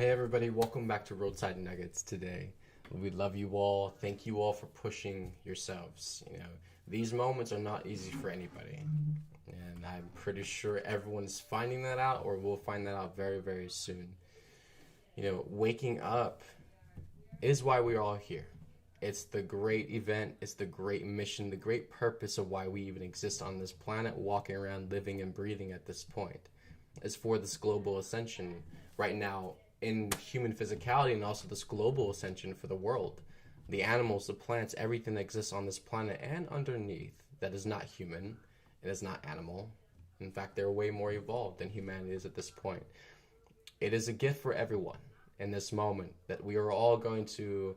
Hey everybody, welcome back to Roadside Nuggets today. We love you all. Thank you all for pushing yourselves. These moments are not easy for anybody. And I'm pretty sure everyone's finding that out or will find that out very, very soon. Waking up is why we're all here. It's the great event, it's the great mission, the great purpose of why we even exist on this planet, walking around, living and breathing at this point. Is for this global ascension right now in human physicality, and also this global ascension for the world. The animals, the plants, everything that exists on this planet and underneath that is not human, it is not animal. In fact, they're way more evolved than humanity is at this point. It is a gift for everyone in this moment that we are all going to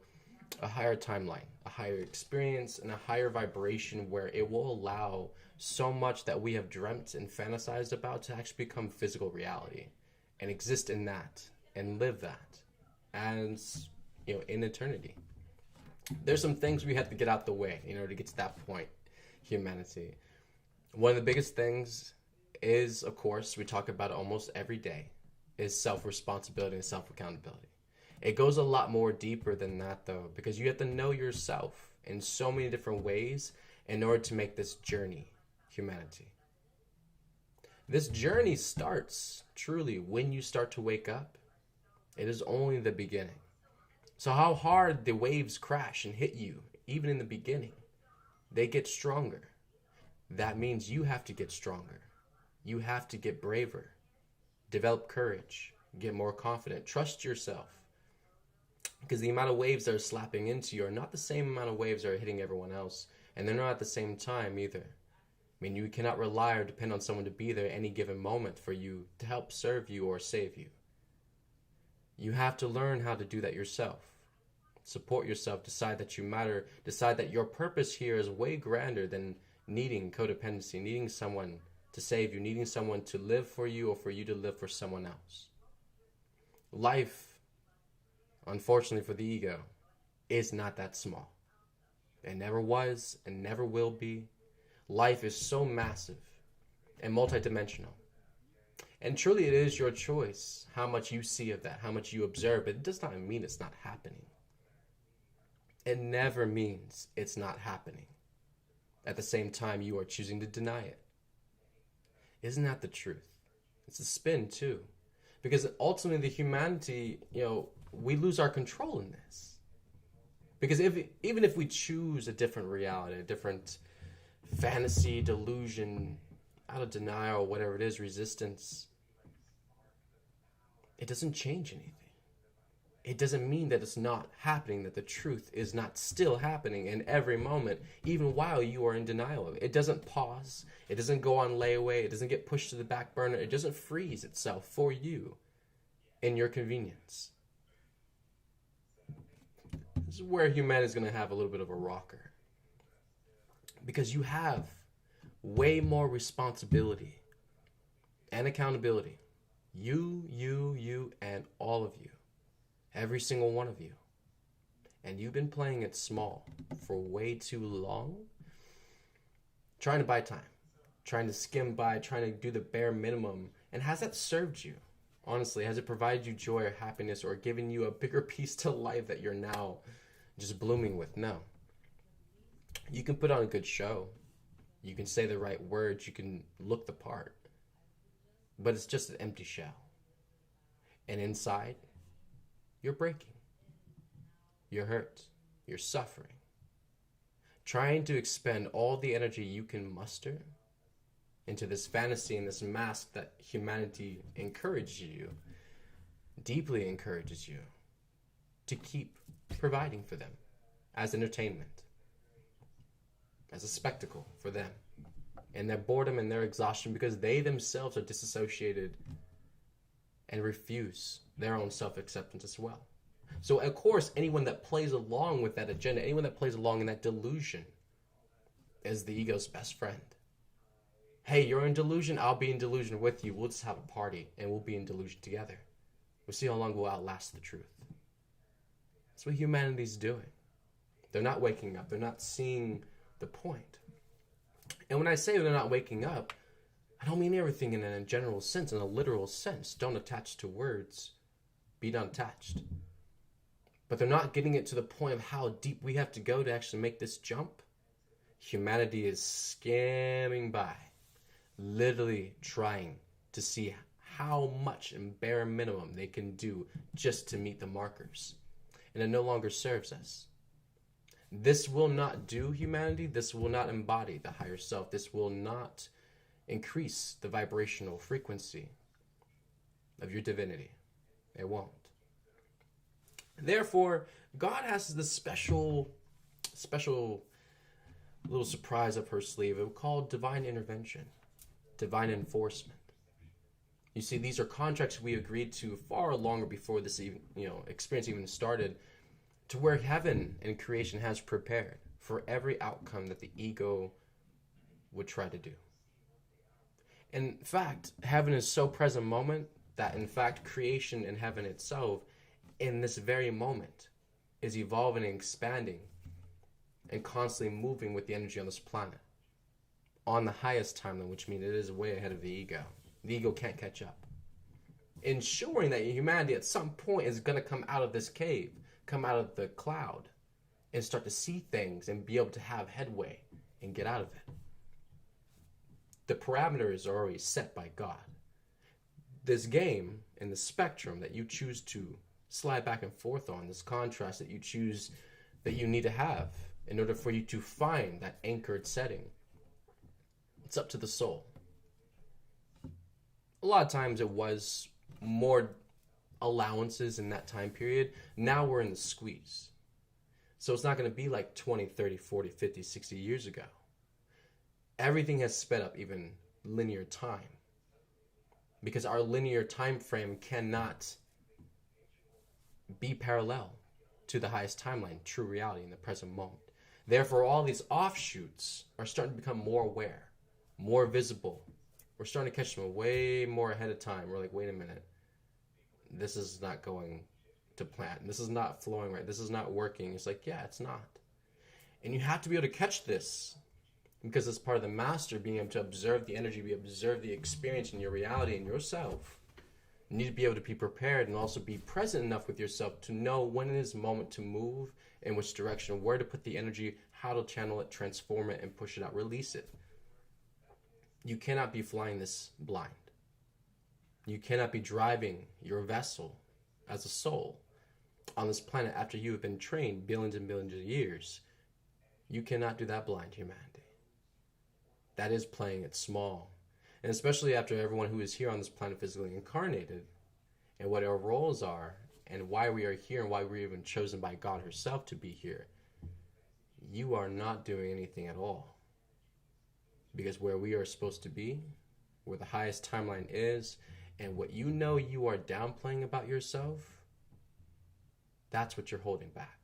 a higher timeline, a higher experience, and a higher vibration where it will allow so much that we have dreamt and fantasized about to actually become physical reality and exist in that and live that as, in eternity. There's some things we have to get out the way in order to get to that point, humanity. One of the biggest things is, of course, we talk about it almost every day, is self-responsibility and self-accountability. It goes a lot more deeper than that, though, because you have to know yourself in so many different ways in order to make this journey, humanity. This journey starts, truly, when you start to wake up. It is only the beginning. So how hard the waves crash and hit you, even in the beginning, they get stronger. That means you have to get stronger. You have to get braver. Develop courage. Get more confident. Trust yourself. Because the amount of waves that are slapping into you are not the same amount of waves that are hitting everyone else. And they're not at the same time either. You cannot rely or depend on someone to be there at any given moment for you to help serve you or save you. You have to learn how to do that yourself. Support yourself, decide that you matter, decide that your purpose here is way grander than needing codependency, needing someone to save you, needing someone to live for you or for you to live for someone else. Life, unfortunately for the ego, is not that small. It never was and never will be. Life is so massive and multidimensional. And truly it is your choice how much you see of that, how much you observe. But it does not mean it's not happening. It never means it's not happening. At the same time, you are choosing to deny it. Isn't that the truth? It's a spin too. Because ultimately the humanity, we lose our control in this. Because even if we choose a different reality, a different fantasy, delusion, out of denial, whatever it is, resistance, it doesn't change anything. It doesn't mean that it's not happening, that the truth is not still happening in every moment, even while you are in denial of it. It doesn't pause. It doesn't go on layaway. It doesn't get pushed to the back burner. It doesn't freeze itself for you in your convenience. This is where humanity is going to have a little bit of a rocker. Because you have way more responsibility and accountability. You, and all of you. Every single one of you. And you've been playing it small for way too long. Trying to buy time. Trying to skim by, trying to do the bare minimum. And has that served you? Honestly, has it provided you joy or happiness or given you a bigger piece to life that you're now just blooming with? No. You can put on a good show. You can say the right words. You can look the part. But it's just an empty shell. And inside, you're breaking. You're hurt. You're suffering. Trying to expend all the energy you can muster into this fantasy and this mask that humanity encourages you, deeply encourages you, to keep providing for them as entertainment, as a spectacle for them, and their boredom and their exhaustion because they themselves are disassociated and refuse their own self-acceptance as well. So, of course, anyone that plays along with that agenda, anyone that plays along in that delusion is the ego's best friend. Hey, you're in delusion, I'll be in delusion with you. We'll just have a party and we'll be in delusion together. We'll see how long we'll outlast the truth. That's what humanity's doing. They're not waking up. They're not seeing the point. And when I say they're not waking up, I don't mean everything in a general sense, in a literal sense. Don't attach to words being unattached. But they're not getting it to the point of how deep we have to go to actually make this jump. Humanity is scamming by, literally trying to see how much in bare minimum they can do just to meet the markers. And it no longer serves us. This will not do humanity. This will not embody the higher self. This will not increase the vibrational frequency of your divinity. It won't. Therefore, God has this special little surprise up her sleeve. It was called divine intervention, divine enforcement. You see, these are contracts we agreed to far longer before this even, experience even started, to where heaven and creation has prepared for every outcome that the ego would try to do. In fact, heaven is so present moment that in fact creation and heaven itself in this very moment is evolving and expanding and constantly moving with the energy on this planet on the highest timeline, which means it is way ahead of the ego. The ego can't catch up. Ensuring that humanity at some point is going to come out of this cave, come out of the cloud, and start to see things and be able to have headway and get out of it. The parameters are already set by God. This game and the spectrum that you choose to slide back and forth on, this contrast that you choose, that you need to have in order for you to find that anchored setting, it's up to the soul. A lot of times it was more allowances in that time period. Now we're in the squeeze. So it's not going to be like 20, 30, 40, 50, 60 years ago. Everything has sped up, even linear time. Because our linear time frame cannot be parallel to the highest timeline, true reality in the present moment. Therefore, all these offshoots are starting to become more aware, more visible. We're starting to catch them way more ahead of time. We're like, wait a minute. This is not going to plan. This is not flowing right. This is not working. It's like, yeah, it's not. And you have to be able to catch this because it's part of the master being able to observe the energy, observe the experience in your reality and yourself. You need to be able to be prepared and also be present enough with yourself to know when it is a moment to move, in which direction, where to put the energy, how to channel it, transform it, and push it out, release it. You cannot be flying this blind. You cannot be driving your vessel as a soul on this planet after you have been trained billions and billions of years. You cannot do that blind, humanity. That is playing it small. And especially after everyone who is here on this planet physically incarnated and what our roles are and why we are here and why we're even chosen by God herself to be here, you are not doing anything at all. Because where we are supposed to be, where the highest timeline is, and what you know you are downplaying about yourself, that's what you're holding back.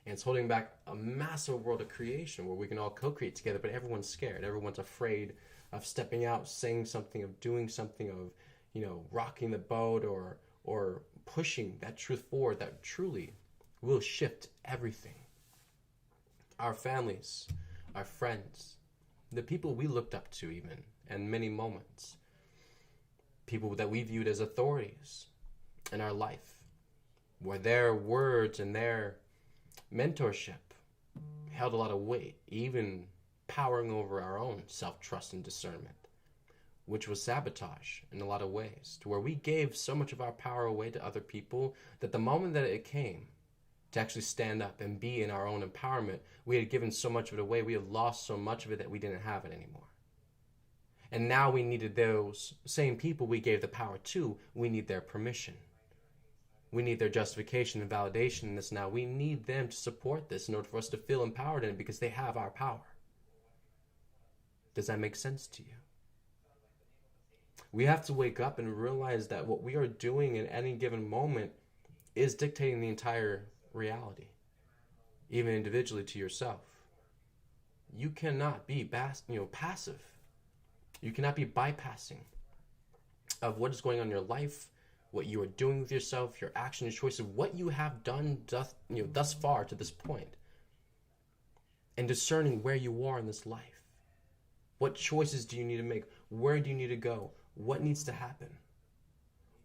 And it's holding back a massive world of creation where we can all co-create together, but everyone's scared. Everyone's afraid of stepping out, saying something, of doing something, of, rocking the boat or pushing that truth forward that truly will shift everything. Our families, our friends, the people we looked up to even, in many moments. People that we viewed as authorities in our life, where their words and their mentorship held a lot of weight, even powering over our own self-trust and discernment, which was sabotage in a lot of ways, to where we gave so much of our power away to other people that the moment that it came to actually stand up and be in our own empowerment, we had given so much of it away, we had lost so much of it that we didn't have it anymore. And now we needed those same people we gave the power to, we need their permission. We need their justification and validation in this now. We need them to support this in order for us to feel empowered in it because they have our power. Does that make sense to you? We have to wake up and realize that what we are doing in any given moment is dictating the entire reality, even individually to yourself. You cannot be passive. You cannot be bypassing of what is going on in your life, what you are doing with yourself, your action and choices, what you have done thus far to this point, and discerning where you are in this life. What choices do you need to make? Where do you need to go? What needs to happen?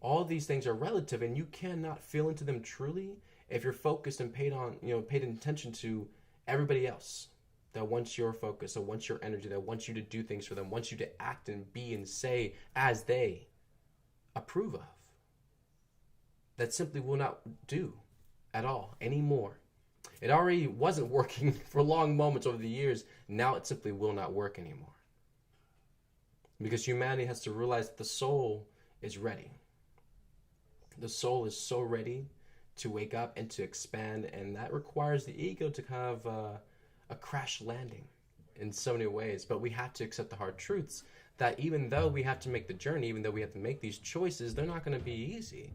All these things are relative, and you cannot feel into them truly if you're focused and paid attention to everybody else that wants your focus, that wants your energy, that wants you to do things for them, wants you to act and be and say as they approve of. That simply will not do at all anymore. It already wasn't working for long moments over the years. Now it simply will not work anymore. Because humanity has to realize that the soul is ready. The soul is so ready to wake up and to expand, and that requires the ego to kind of a crash landing in so many ways. But we have to accept the hard truths that even though we have to make the journey, even though we have to make these choices, they're not going to be easy.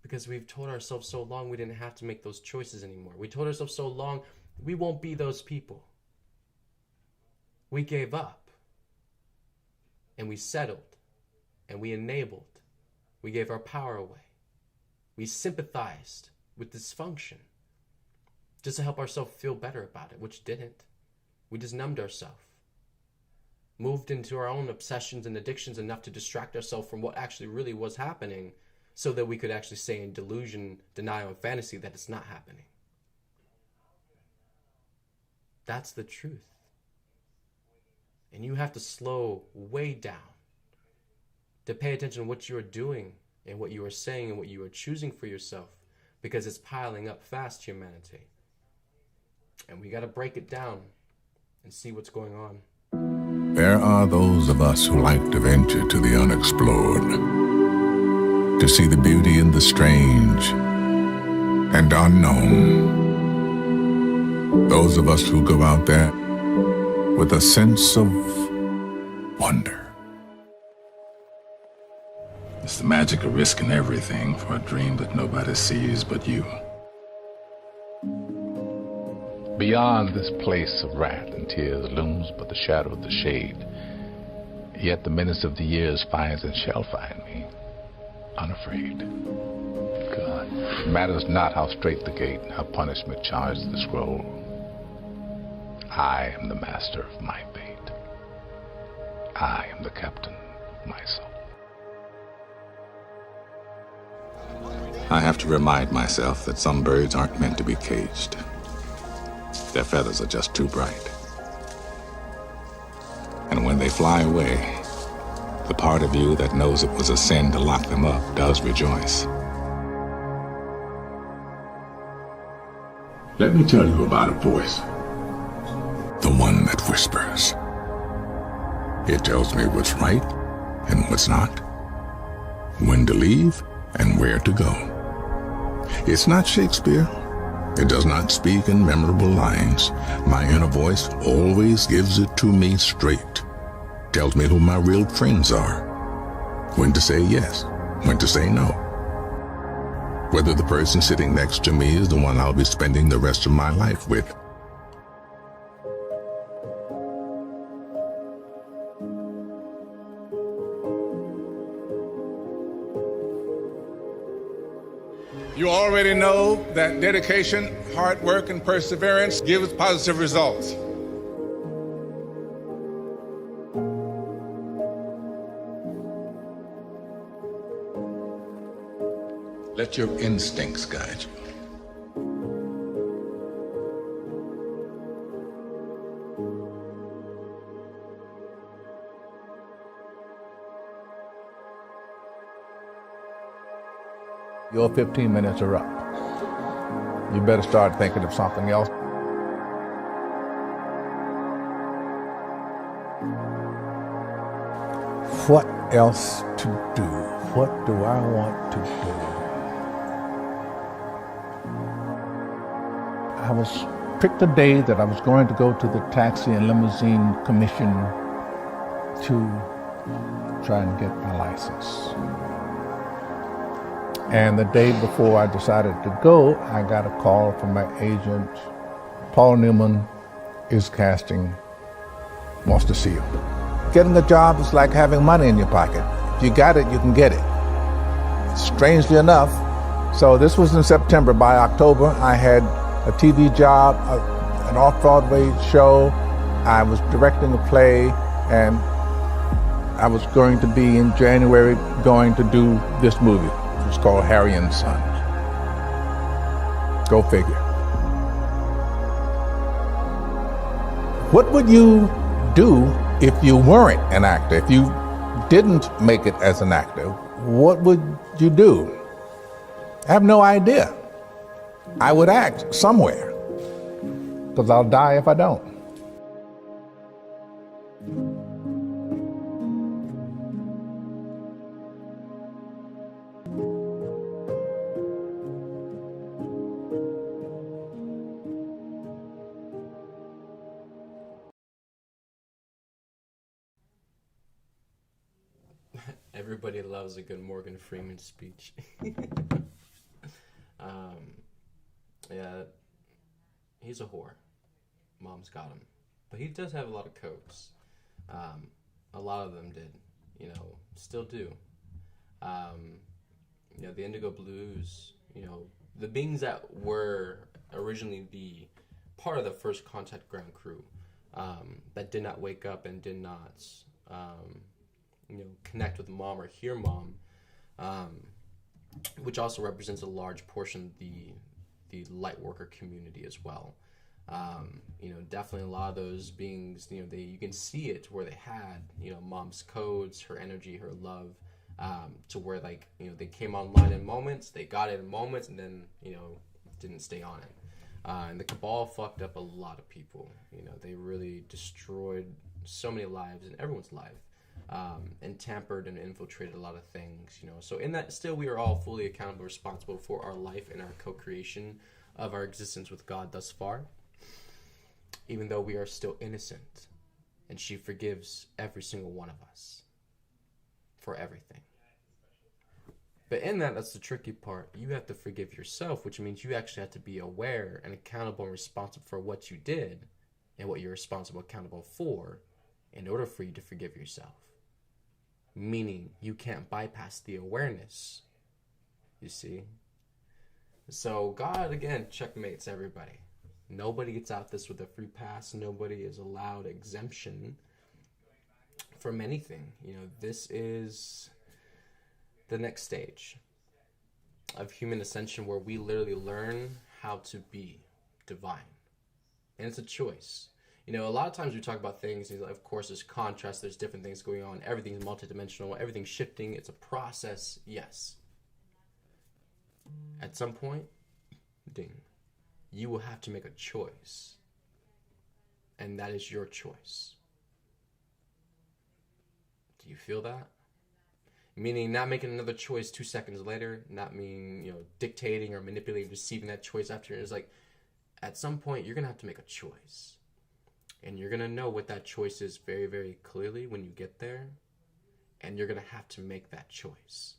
Because we've told ourselves so long we didn't have to make those choices anymore. We told ourselves so long we won't be those people. We gave up. And we settled. And we enabled. We gave our power away. We sympathized with dysfunction just to help ourselves feel better about it, which didn't. We just numbed ourselves. Moved into our own obsessions and addictions enough to distract ourselves from what actually really was happening, so that we could actually say in delusion, denial, and fantasy that it's not happening. That's the truth. And you have to slow way down to pay attention to what you are doing and what you are saying and what you are choosing for yourself, because it's piling up fast, humanity. And we got to break it down and see what's going on. There are those of us who like to venture to the unexplored, to see the beauty in the strange and unknown. Those of us who go out there with a sense of wonder. It's the magic of risking everything for a dream that nobody sees but you. Beyond this place of wrath and tears looms but the shadow of the shade. Yet the menace of the years finds and shall find me unafraid. God. It matters not how straight the gate, how punishment charged the scroll. I am the master of my fate. I am the captain of my soul. I have to remind myself that some birds aren't meant to be caged. Their feathers are just too bright. And when they fly away, the part of you that knows it was a sin to lock them up does rejoice. Let me tell you about a voice. The one that whispers. It tells me what's right and what's not, when to leave and where to go. It's not Shakespeare. It does not speak in memorable lines. My inner voice always gives it to me straight. Tells me who my real friends are. When to say yes, when to say no. Whether the person sitting next to me is the one I'll be spending the rest of my life with. You already know that dedication, hard work, and perseverance gives positive results. Let your instincts guide you. Your 15 minutes are up. You better start thinking of something else. What else to do? What do I want to do? I was picked a day that I was going to go to the Taxi and Limousine Commission to try and get my license. And the day before I decided to go, I got a call from my agent. Paul Newman is casting, wants to see you. Getting a job is like having money in your pocket. If you got it, you can get it. Strangely enough, so this was in September. By October, I had a TV job, an off-Broadway show. I was directing a play, and I was going to be in January going to do this movie. It was called Harry and Sons. Go figure. What would you do if you weren't an actor? If you didn't make it as an actor, what would you do? I have no idea. I would act somewhere, because I'll die if I don't. Everybody loves a good Morgan Freeman speech. Yeah, he's a whore. Mom's got him. But he does have a lot of coats. A lot of them did, still do. The Indigo Blues, the beings that were originally the part of the first Contact ground crew, that did not wake up and did not, connect with Mom or hear Mom, which also represents a large portion of the light worker community as well. Definitely a lot of those beings, you can see it where they had, Mom's codes, her energy, her love, to where they came online in moments, they got it in moments, and then, didn't stay on it. And the Cabal fucked up a lot of people. They really destroyed so many lives and everyone's life. And tampered and infiltrated a lot of things, So in that, still we are all fully accountable, responsible for our life and our co-creation of our existence with God thus far, even though we are still innocent, and she forgives every single one of us for everything. But in that's the tricky part. You have to forgive yourself, which means you actually have to be aware and accountable and responsible for what you did and what you're responsible, accountable for, in order for you to forgive yourself. Meaning you can't bypass the awareness, you see? So God, again, checkmates everybody. Nobody gets out this with a free pass. Nobody is allowed exemption from anything. This is the next stage of human ascension, where we literally learn how to be divine. And it's a choice. A lot of times we talk about things, of course, there's contrast, there's different things going on, everything's multidimensional, everything's shifting, it's a process, yes. At some point, you will have to make a choice. And that is your choice. Do you feel that? Meaning not making another choice 2 seconds later, not meaning, dictating or manipulating, receiving that choice after. It's at some point, you're going to have to make a choice. And you're going to know what that choice is very, very clearly when you get there. And you're going to have to make that choice.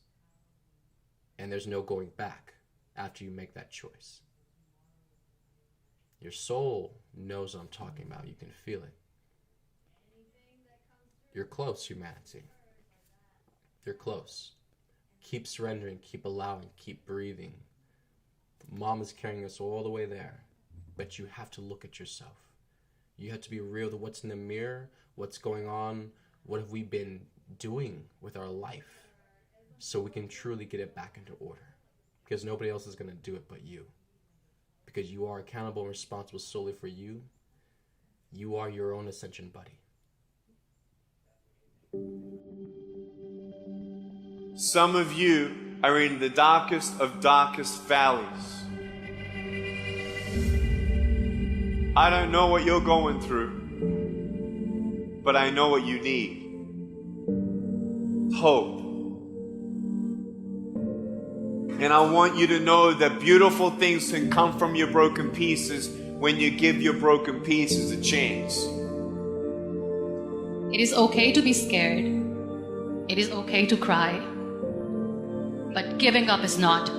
And there's no going back after you make that choice. Your soul knows what I'm talking about. You can feel it. You're close, humanity. You're close. Keep surrendering, keep allowing, keep breathing. Mom is carrying us all the way there. But you have to look at yourself. You have to be real to what's in the mirror, what's going on, what have we been doing with our life, so we can truly get it back into order. Because nobody else is going to do it but you. Because you are accountable and responsible solely for you. You are your own ascension buddy. Some of you are in the darkest of darkest valleys. I don't know what you're going through, but I know what you need. Hope. And I want you to know that beautiful things can come from your broken pieces when you give your broken pieces a chance. It is okay to be scared. It is okay to cry. But giving up is not.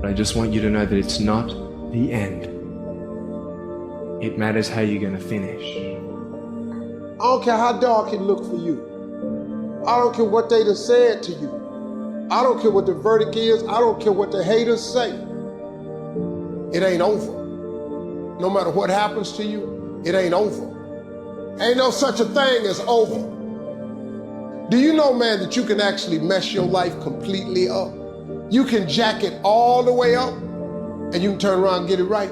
I just want you to know that it's not the end. It matters how you're gonna finish. I don't care how dark it look for you. I don't care what they done said to you. I don't care what the verdict is. I don't care what the haters say. It ain't over. No matter what happens to you, it ain't over. Ain't no such a thing as over. Do you know, man, that you can actually mess your life completely up? You can jack it all the way up and you can turn around and get it right.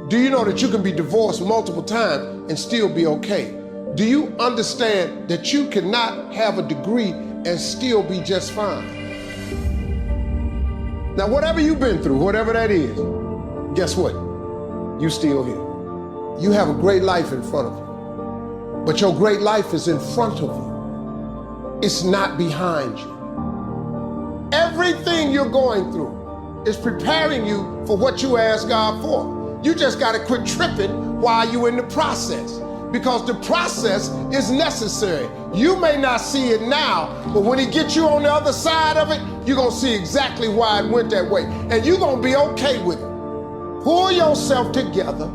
Do you know that you can be divorced multiple times and still be okay? Do you understand that you cannot have a degree and still be just fine? Now, whatever you've been through, whatever that is, guess what? You still here. You have a great life in front of you. But your great life is in front of you. It's not behind you. Everything you're going through is preparing you for what you ask God for. You just got to quit tripping while you're in the process, because the process is necessary. You may not see it now, but when he gets you on the other side of it, you're going to see exactly why it went that way. And you're going to be okay with it. Pull yourself together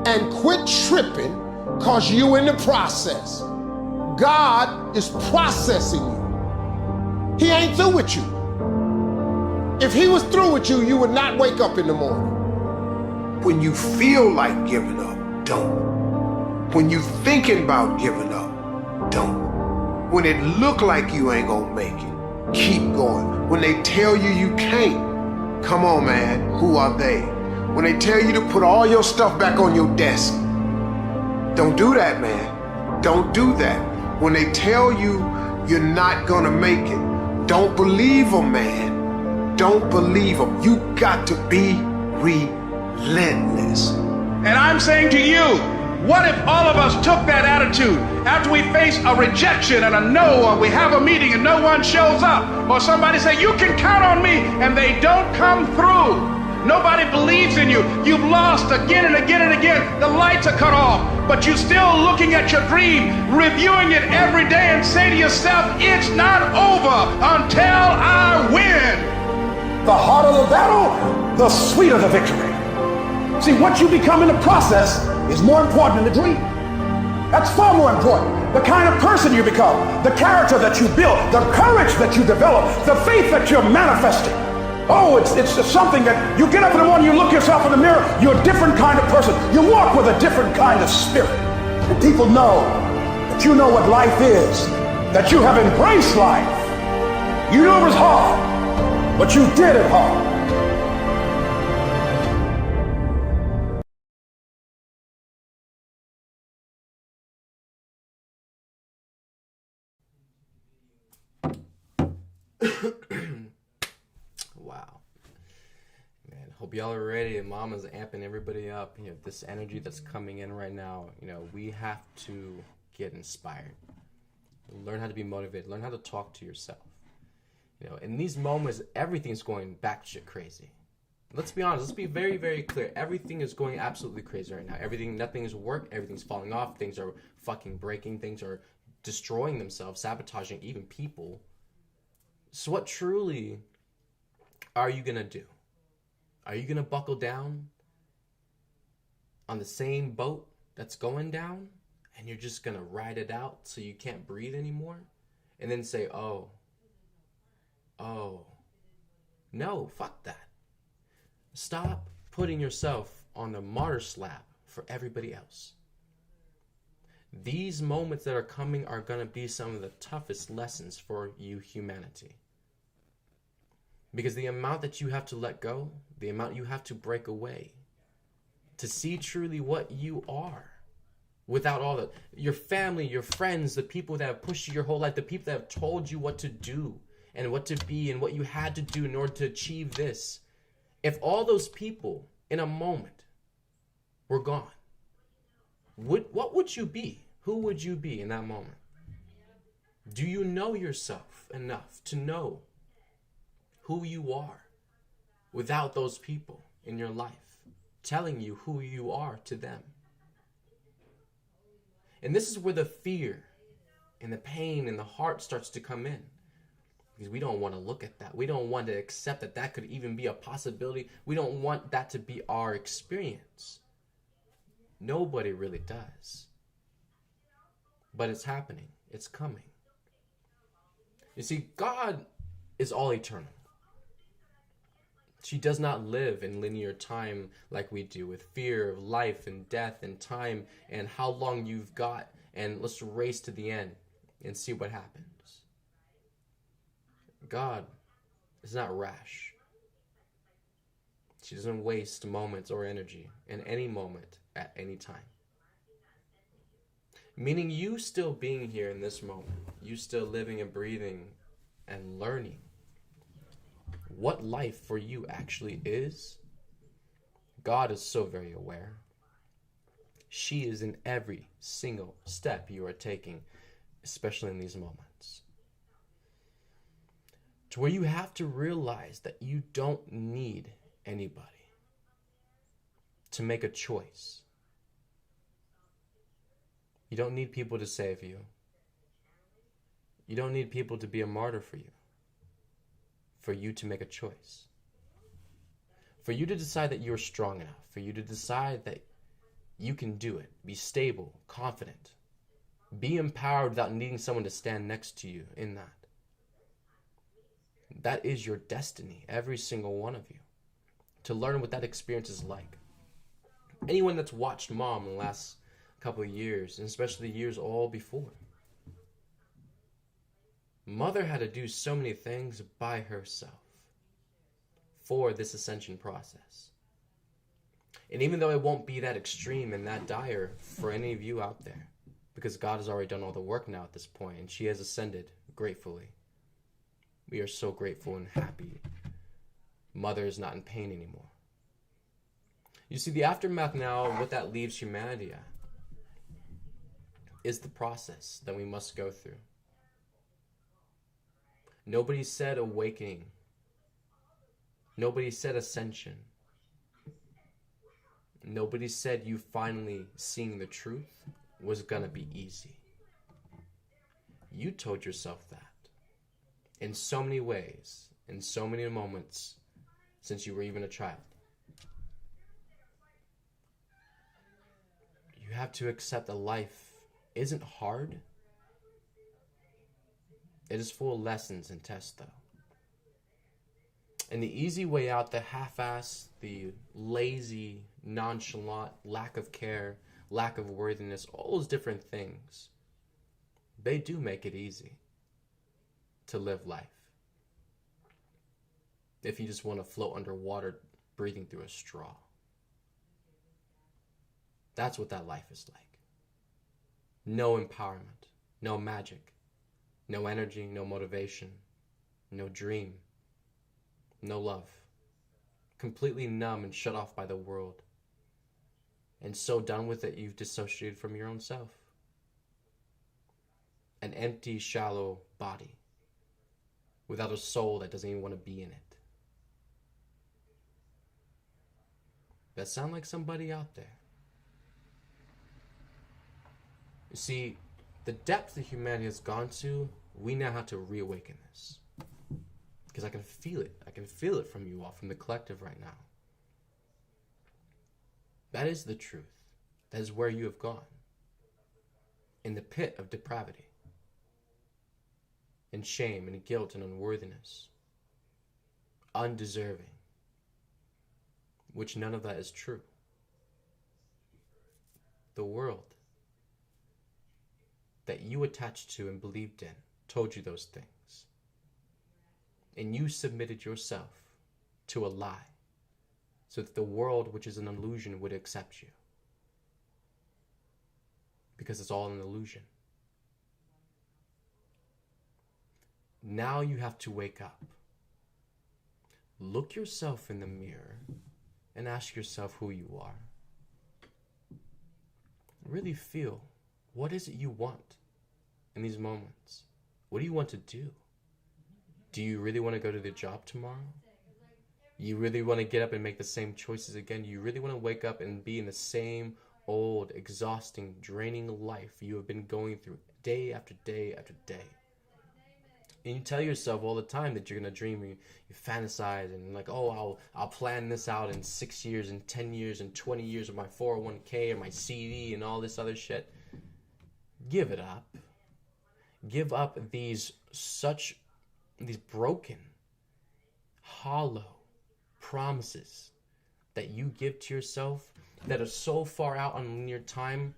and quit tripping, because you in the process. God is processing you. He ain't through with you. If he was through with you, you would not wake up in the morning. When you feel like giving up, don't. When you thinking about giving up, don't. When it look like you ain't gonna make it, keep going. When they tell you you can't, come on, man, who are they? When they tell you to put all your stuff back on your desk, don't do that, man. Don't do that. When they tell you you're not gonna make it, don't believe them, man. Don't believe them. You got to be relentless. And I'm saying to you, what if all of us took that attitude after we face a rejection and a no, or we have a meeting and no one shows up, or somebody say, you can count on me, and they don't come through. Nobody believes in you. You've lost again and again and again. The lights are cut off, but you're still looking at your dream, reviewing it every day, and say to yourself, it's not over until I win. The harder the battle, the sweeter the victory. See, what you become in the process is more important than the dream. That's far more important. The kind of person you become, the character that you build, the courage that you develop, the faith that you're manifesting. Oh, it's something that you get up in the morning, you look yourself in the mirror, you're a different kind of person. You walk with a different kind of spirit. And people know that you know what life is, that you have embraced life. You knew it was hard, but you did it hard. Wow. Man, hope y'all are ready. Mama's amping everybody up. You know, this energy that's coming in right now, you know, we have to get inspired. Learn how to be motivated. Learn how to talk to yourself. You know, in these moments, everything's going batshit crazy. Let's be honest. Let's be very, very clear. Everything is going absolutely crazy right now. Nothing is work. Everything's falling off. Things are fucking breaking. Things are destroying themselves, sabotaging even people. So what truly are you going to do? Are you going to buckle down on the same boat that's going down, and you're just going to ride it out so you can't breathe anymore? And then say, oh, no, fuck that. Stop putting yourself on the martyr slab for everybody else. These moments that are coming are going to be some of the toughest lessons for you, humanity. Because the amount that you have to let go, the amount you have to break away to see truly what you are, without all your family, your friends, the people that have pushed you your whole life, the people that have told you what to do and what to be and what you had to do in order to achieve this. If all those people in a moment were gone, what would you be? Who would you be in that moment? Do you know yourself enough to know who you are without those people in your life telling you who you are to them? And this is where the fear and the pain and the heart starts to come in, because we don't want to look at that. We don't want to accept that that could even be a possibility. We don't want that to be our experience. Nobody really does. But it's happening. It's coming. You see, God is all eternal. She does not live in linear time like we do, with fear of life and death and time and how long you've got and let's race to the end and see what happens. God is not rash. She doesn't waste moments or energy in any moment at any time. Meaning you still being here in this moment, you still living and breathing and learning what life for you actually is. God is so very aware. She is in every single step you are taking, especially in these moments. To where you have to realize that you don't need anybody to make a choice. You don't need people to save you. You don't need people to be a martyr for you to make a choice. For you to decide that you're strong enough. For you to decide that you can do it. Be stable, confident. Be empowered without needing someone to stand next to you in that. That is your destiny, every single one of you. To learn what that experience is like. Anyone that's watched Mom in the last couple of years, and especially the years all before. Mother had to do so many things by herself for this ascension process. And even though it won't be that extreme and that dire for any of you out there, because God has already done all the work now at this point, and she has ascended gratefully. We are so grateful and happy. Mother is not in pain anymore. You see, the aftermath now, what that leaves humanity at, is the process that we must go through. Nobody said awakening. Nobody said ascension. Nobody said you finally seeing the truth was gonna be easy. You told yourself that in so many ways, in so many moments since you were even a child. You have to accept that life isn't hard. It is full of lessons and tests, though. And the easy way out, the half-assed, the lazy, nonchalant, lack of care, lack of worthiness, all those different things, they do make it easy to live life. If you just want to float underwater, breathing through a straw. That's what that life is like. No empowerment, no magic, no energy, no motivation, no dream, no love. Completely numb and shut off by the world. And so done with it, you've dissociated from your own self. An empty, shallow body without a soul that doesn't even want to be in it. That sound like somebody out there? You see, the depth that humanity has gone to, we now have to reawaken this. Because I can feel it. I can feel it from you all, from the collective right now. That is the truth. That is where you have gone. In the pit of depravity. And shame and guilt and unworthiness. Undeserving. Which none of that is true. The world that you attached to and believed in told you those things. And you submitted yourself to a lie so that the world, which is an illusion, would accept you. Because it's all an illusion. Now you have to wake up. Look yourself in the mirror and ask yourself who you are. Really feel, what is it you want in these moments? What do you want to do? Do you really want to go to the job tomorrow? You really want to get up and make the same choices again? You really want to wake up and be in the same old, exhausting, draining life you have been going through day after day after day? And you tell yourself all the time that you're going to dream, you fantasize, and like, oh, I'll plan this out in 6 years, and 10 years, and 20 years of my 401k, or my CD, and all this other shit. Give it up. Give up these broken, hollow promises that you give to yourself that are so far out on linear time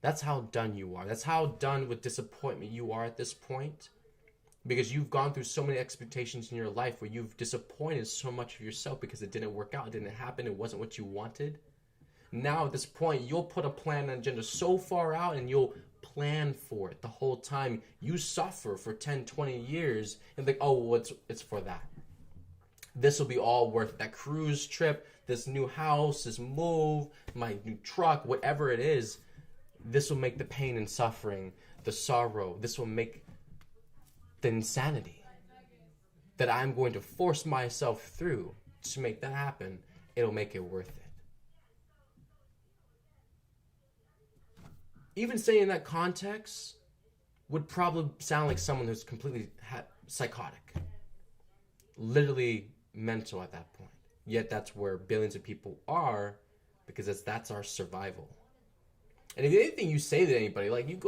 That's how done you are. That's how done with disappointment you are at this point. Because you've gone through so many expectations in your life where you've disappointed so much of yourself because it didn't work out, it didn't happen, it wasn't what you wanted. Now at this point, you'll put a plan and agenda so far out and you'll plan for it the whole time. You suffer for 10, 20 years and think, oh, well, it's for that. This will be all worth it. That cruise trip, this new house, this move, my new truck, whatever it is, this will make the pain and suffering, the sorrow, this will make the insanity that I'm going to force myself through to make that happen. It'll make it worth it. Even saying in that context would probably sound like someone who's completely psychotic, literally mental at that point. Yet that's where billions of people are, because that's our survival. And if anything you say to anybody, like you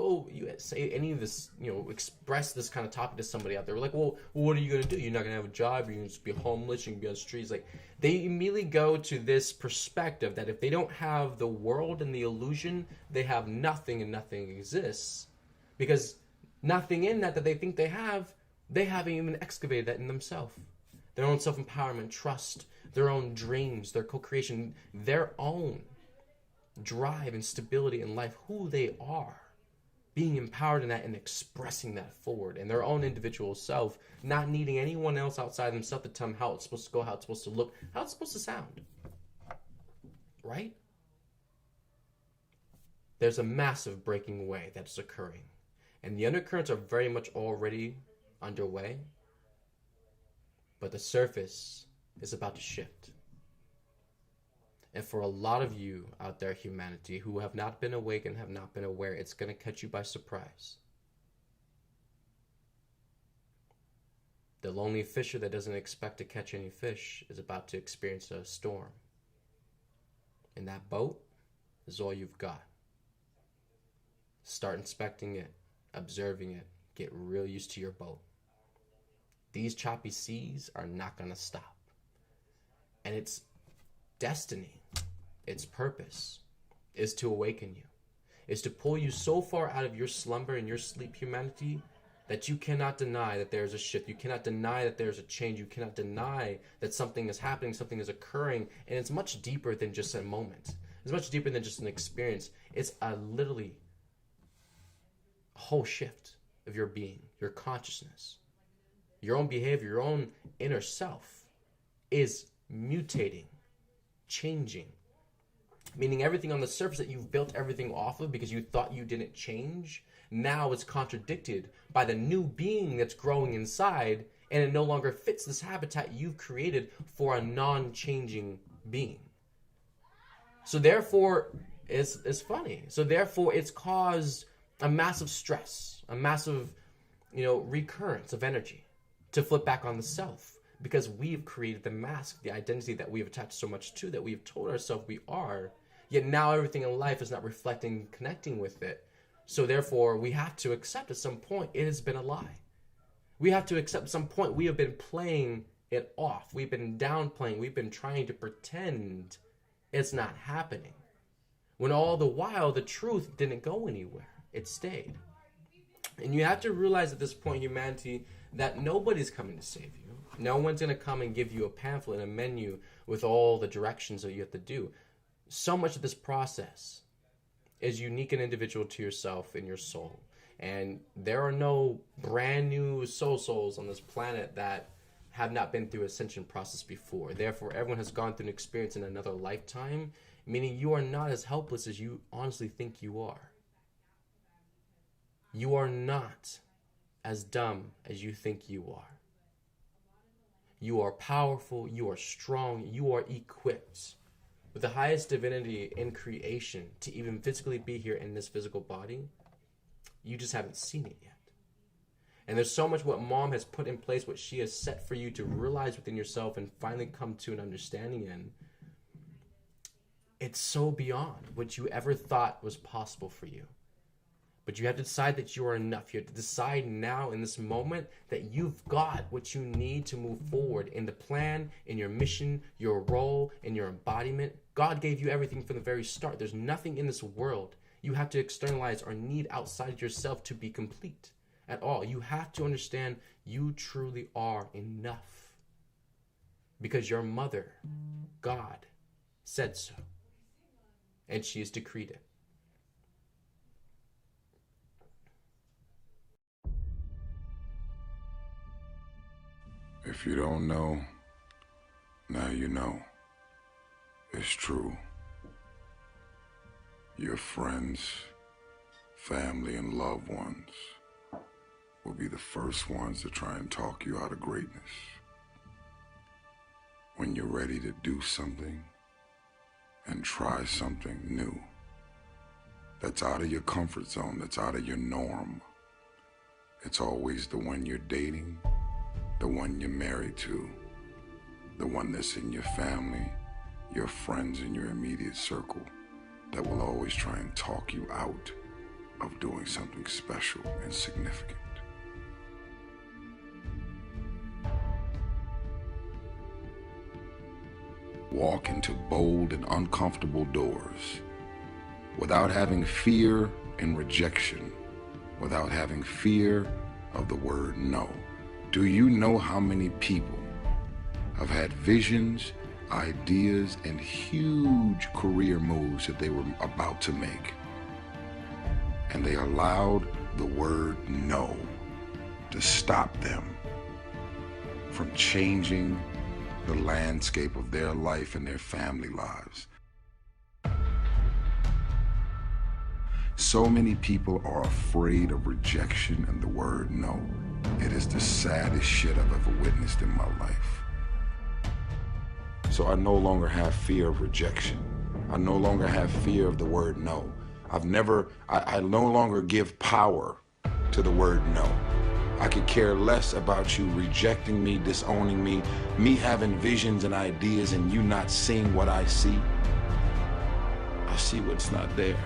say any of this, express this kind of topic to somebody out there, we're like, well, what are you going to do? You're not going to have a job. You're going to just be homeless. You're going to be on the streets. Like, they immediately go to this perspective that if they don't have the world and the illusion, they have nothing and nothing exists. Because nothing in that they think they haven't even excavated that in themselves. Their own self-empowerment, trust, their own dreams, their co-creation, their own drive and stability in life, who they are, being empowered in that and expressing that forward in their own individual self, not needing anyone else outside themselves to tell them how it's supposed to go, how it's supposed to look, how it's supposed to sound. Right? There's a massive breaking away that's occurring, and the undercurrents are very much already underway, but the surface is about to shift. And for a lot of you out there, humanity, who have not been awake and have not been aware, it's going to catch you by surprise. The lonely fisher that doesn't expect to catch any fish is about to experience a storm. And that boat is all you've got. Start inspecting it, observing it, get real used to your boat. These choppy seas are not going to stop. And it's destiny, its purpose, is to awaken you, is to pull you so far out of your slumber and your sleep, humanity, that you cannot deny that there's a shift. You cannot deny that there's a change. You cannot deny that something is happening, something is occurring, and it's much deeper than just a moment. It's much deeper than just an experience. It's literally a whole shift of your being, your consciousness, your own behavior, your own inner self is mutating, changing, meaning everything on the surface that you've built everything off of because you thought you didn't change, now it's contradicted by the new being that's growing inside, and it no longer fits this habitat you've created for a non-changing being. So therefore, it's funny. So therefore, it's caused a massive stress, a massive, recurrence of energy to flip back on the self. Because we've created the mask, the identity that we've attached so much to, that we've told ourselves we are, yet now everything in life is not reflecting, connecting with it. So therefore, we have to accept at some point it has been a lie. We have to accept at some point we have been playing it off. We've been downplaying. We've been trying to pretend it's not happening. When all the while, the truth didn't go anywhere. It stayed. And you have to realize at this point, humanity, that nobody's coming to save you. No one's going to come and give you a pamphlet and a menu with all the directions that you have to do. So much of this process is unique and individual to yourself and your soul. And there are no brand new souls on this planet that have not been through ascension process before. Therefore, everyone has gone through an experience in another lifetime, meaning you are not as helpless as you honestly think you are. You are not as dumb as you think you are. You are powerful, you are strong, you are equipped with the highest divinity in creation to even physically be here in this physical body. You just haven't seen it yet. And there's so much what Mom has put in place, what she has set for you to realize within yourself and finally come to an understanding in. It's so beyond what you ever thought was possible for you. But you have to decide that you are enough. You have to decide now in this moment that you've got what you need to move forward in the plan, in your mission, your role, in your embodiment. God gave you everything from the very start. There's nothing in this world you have to externalize or need outside yourself to be complete at all. You have to understand you truly are enough because your mother, God, said so, and she has decreed it. If you don't know, now you know. It's true. Your friends, family, and loved ones will be the first ones to try and talk you out of greatness. When you're ready to do something and try something new that's out of your comfort zone, that's out of your norm, it's always the one you're dating, the one you're married to, the one that's in your family, your friends in your immediate circle, that will always try and talk you out of doing something special and significant. Walk into bold and uncomfortable doors without having fear and rejection, without having fear of the word no. Do you know how many people have had visions, ideas, and huge career moves that they were about to make, and they allowed the word no to stop them from changing the landscape of their life and their family lives? So many people are afraid of rejection and the word no. It is the saddest shit I've ever witnessed in my life. So I no longer have fear of rejection. I no longer have fear of the word no. I no longer give power to the word no. I could care less about you rejecting me, disowning me, me having visions and ideas and you not seeing what I see. I see what's not there.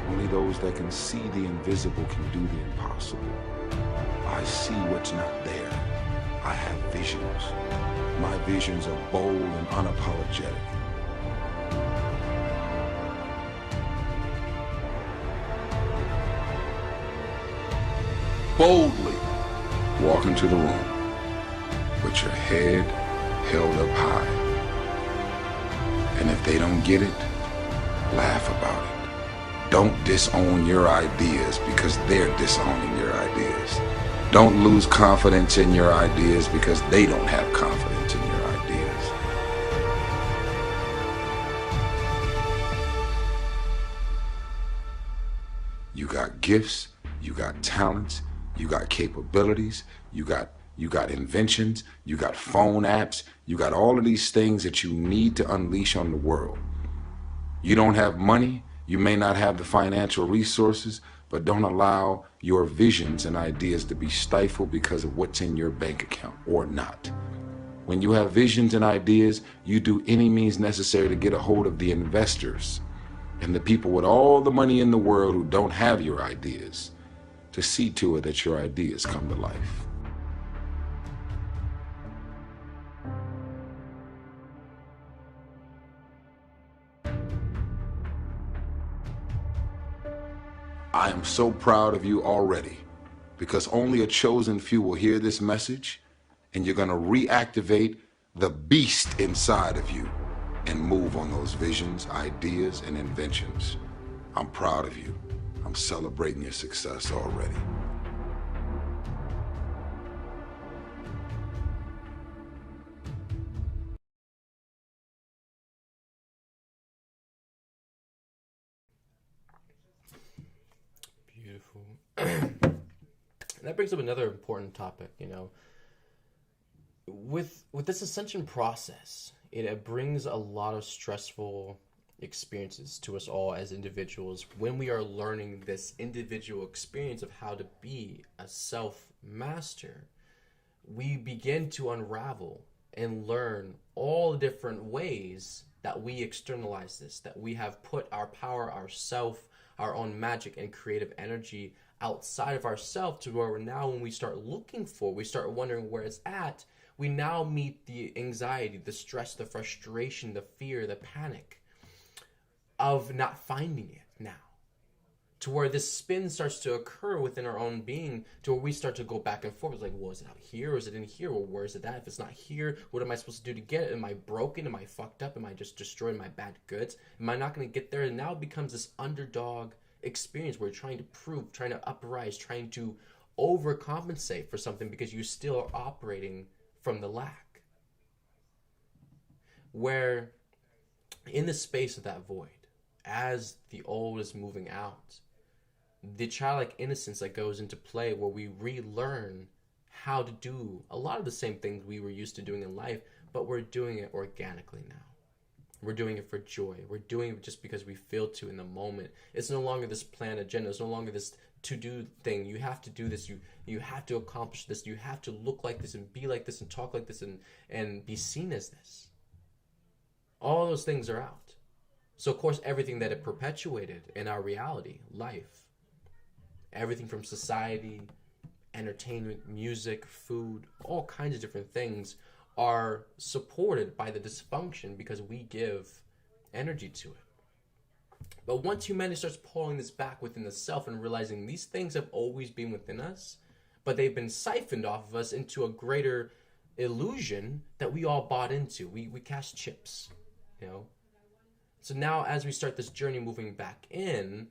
Only those that can see the invisible can do the impossible. I see what's not there. I have visions. My visions are bold and unapologetic. Boldly walk into the room with your head held up high. And if they don't get it, laugh about it. Don't disown your ideas because they're disowning your ideas. Don't lose confidence in your ideas because they don't have confidence in your ideas. You got gifts, you got talents, you got capabilities, you got inventions, you got phone apps, you got all of these things that you need to unleash on the world. You don't have money, you may not have the financial resources, but don't allow your visions and ideas to be stifled because of what's in your bank account or not. When you have visions and ideas, you do any means necessary to get a hold of the investors and the people with all the money in the world who don't have your ideas to see to it that your ideas come to life. I am so proud of you already because only a chosen few will hear this message, and you're going to reactivate the beast inside of you and move on those visions, ideas, and inventions. I'm proud of you. I'm celebrating your success already. Beautiful. That brings up another important topic, with this ascension process, it brings a lot of stressful experiences to us all as individuals when we are learning this individual experience of how to be a self-master. We begin to unravel and learn all the different ways that we externalize this, that we have put our power, our own magic and creative energy outside of ourselves, to where now when we start looking for, we start wondering where it's at, we now meet the anxiety, the stress, the frustration, the fear, the panic. of not finding it now. To where this spin starts to occur within our own being, to where we start to go back and forth. It's like, well, is it out here or is it in here? Well, where is it at? If it's not here, what am I supposed to do to get it? Am I broken? Am I fucked up? Am I just destroying my bad goods? Am I not going to get there? And now it becomes this underdog experience where you're trying to prove, trying to uprise, trying to overcompensate for something because you still are operating from the lack. Where in the space of that void, as the old is moving out, the childlike innocence that goes into play, where we relearn how to do a lot of the same things we were used to doing in life, but we're doing it organically now. We're doing it for joy. We're doing it just because we feel to in the moment. It's no longer this planned agenda. It's no longer this to-do thing. You have to do this. You have to accomplish this. You have to look like this and be like this and talk like this and be seen as this. All those things are out. So, of course, everything that it perpetuated in our reality, life, everything from society, entertainment, music, food, all kinds of different things are supported by the dysfunction because we give energy to it. But once humanity starts pulling this back within the self and realizing these things have always been within us, but they've been siphoned off of us into a greater illusion that we all bought into. We cast chips, you know. So now as we start this journey moving back in,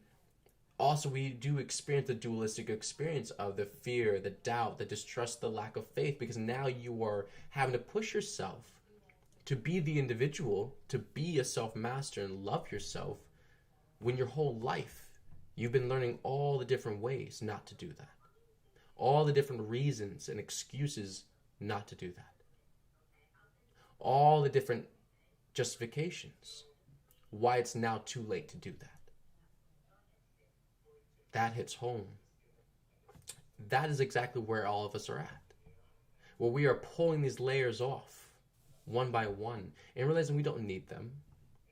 also we do experience the dualistic experience of the fear, the doubt, the distrust, the lack of faith, because now you are having to push yourself to be the individual, to be a self-master and love yourself, when your whole life you've been learning all the different ways not to do that. All the different reasons and excuses not to do that. All the different justifications why it's now too late to do that. That hits home. That is exactly where all of us are at. Where we are pulling these layers off one by one and realizing we don't need them.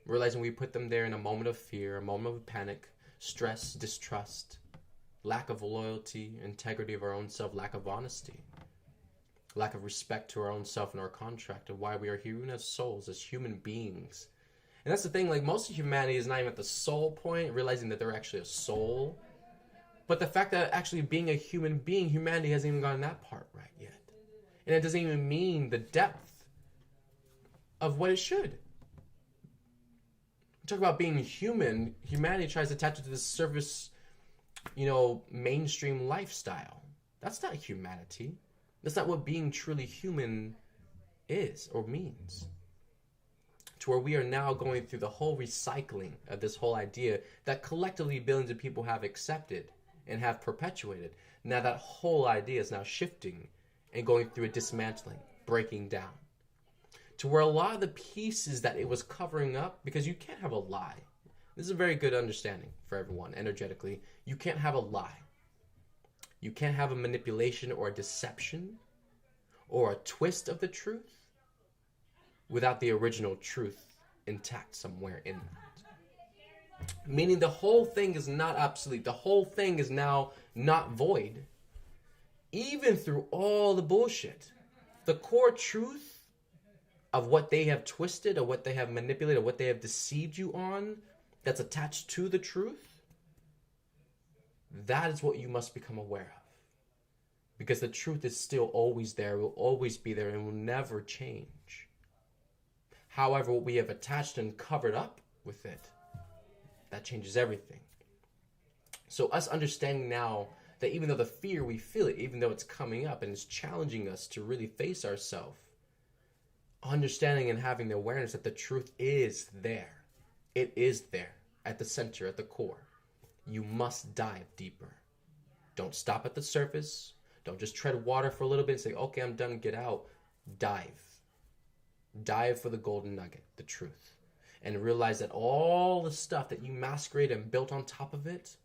Realizing we put them there in a moment of fear, a moment of panic, stress, distrust, lack of loyalty, integrity of our own self, lack of honesty, lack of respect to our own self and our contract, and why we are here as souls, as human beings. And that's the thing, like most of humanity is not even at the soul point, realizing that they're actually a soul. But the fact that actually being a human being, humanity hasn't even gotten that part right yet. And it doesn't even mean the depth of what it should. We talk about being human, humanity tries to attach it to this surface, mainstream lifestyle. That's not humanity. That's not what being truly human is or means. To where we are now going through the whole recycling of this whole idea that collectively billions of people have accepted and have perpetuated. Now that whole idea is now shifting and going through a dismantling, breaking down. To where a lot of the pieces that it was covering up, because you can't have a lie. This is a very good understanding for everyone energetically. You can't have a lie. You can't have a manipulation or a deception or a twist of the truth without the original truth intact somewhere in that. Meaning the whole thing is not obsolete. The whole thing is now not void. Even through all the bullshit. The core truth of what they have twisted, or what they have manipulated, or what they have deceived you on, that's attached to the truth, that is what you must become aware of. Because the truth is still always there, will always be there, and will never change. However, what we have attached and covered up with it, that changes everything. So us understanding now that even though the fear, we feel it, even though it's coming up and it's challenging us to really face ourselves, understanding and having the awareness that the truth is there. It is there at the center, at the core. You must dive deeper. Don't stop at the surface. Don't just tread water for a little bit and say, okay, I'm done, get out. Dive. Dive for the golden nugget, the truth. And realize that all the stuff that you masqueraded and built on top of it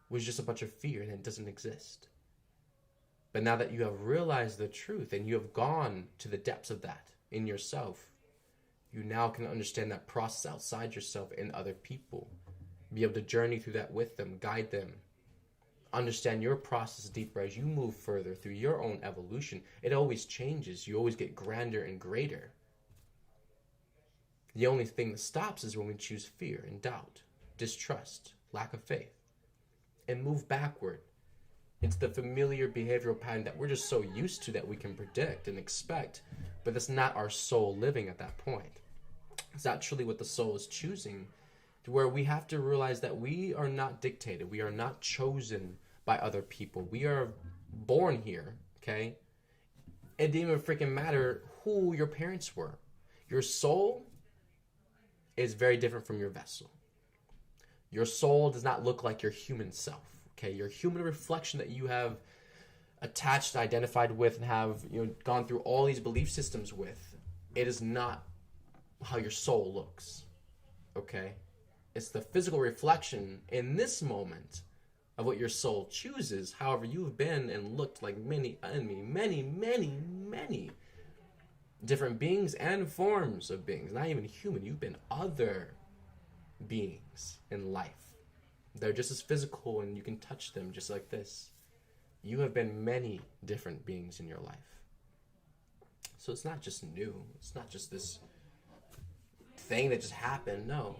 was just a bunch of fear and it doesn't exist. But now that you have realized the truth and you have gone to the depths of that in yourself, you now can understand that process outside yourself in other people. Be able to journey through that with them, guide them. Understand your process deeper as you move further through your own evolution. It always changes. You always get grander and greater. The only thing that stops is when we choose fear and doubt, distrust, lack of faith, and move backward into the familiar behavioral pattern that we're just so used to that we can predict and expect, but that's not our soul living at that point. It's not truly what the soul is choosing, to where we have to realize that we are not dictated. We are not chosen by other people. We are born here, okay? It didn't even freaking matter who your parents were. Your soul is very different from your vessel. Your soul does not look like your human self, okay? Your human reflection that you have attached, identified with, and have gone through all these belief systems with, it is not how your soul looks, okay? It's the physical reflection in this moment of what your soul chooses. However, you've been and looked like many different beings and forms of beings. Not even human. You've been other beings in life. They're just as physical and you can touch them just like this. You have been many different beings in your life. So it's not just new. It's not just this thing that just happened. No.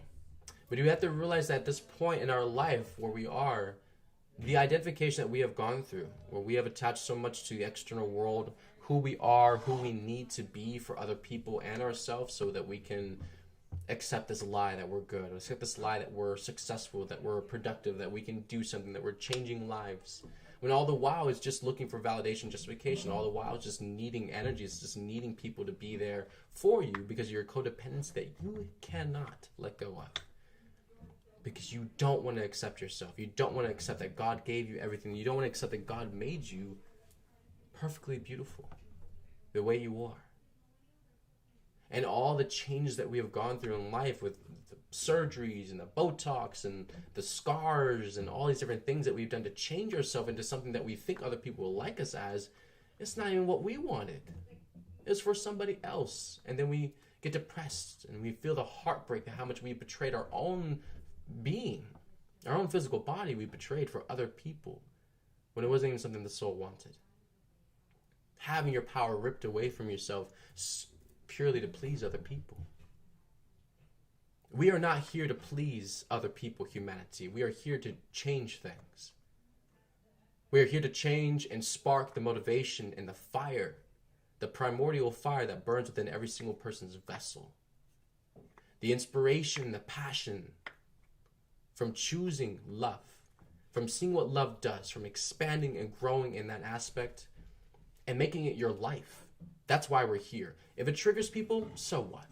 But you have to realize that at this point in our life where we are, the identification that we have gone through, where we have attached so much to the external world, who we are, who we need to be for other people and ourselves, so that we can accept this lie that we're good, accept this lie that we're successful, that we're productive, that we can do something, that we're changing lives. When all the while it's just looking for validation, justification, all the while it's just needing energy, it's just needing people to be there for you because of your codependency that you cannot let go of. Because you don't want to accept yourself. You don't want to accept that God gave you everything. You don't want to accept that God made you perfectly beautiful the way you are. And all the changes that we have gone through in life with the surgeries and the Botox and the scars and all these different things that we've done to change ourselves into something that we think other people will like us as, it's not even what we wanted. It's for somebody else. And then we get depressed and we feel the heartbreak of how much we betrayed our own being, our own physical body. We betrayed for other people when it wasn't even something the soul wanted. Having your power ripped away from yourself purely to please other people. We are not here to please other people, humanity. We are here to change things. We are here to change and spark the motivation and the fire, the primordial fire that burns within every single person's vessel. The inspiration, the passion from choosing love, from seeing what love does, from expanding and growing in that aspect and making it your life. That's why we're here. If it triggers people, so what?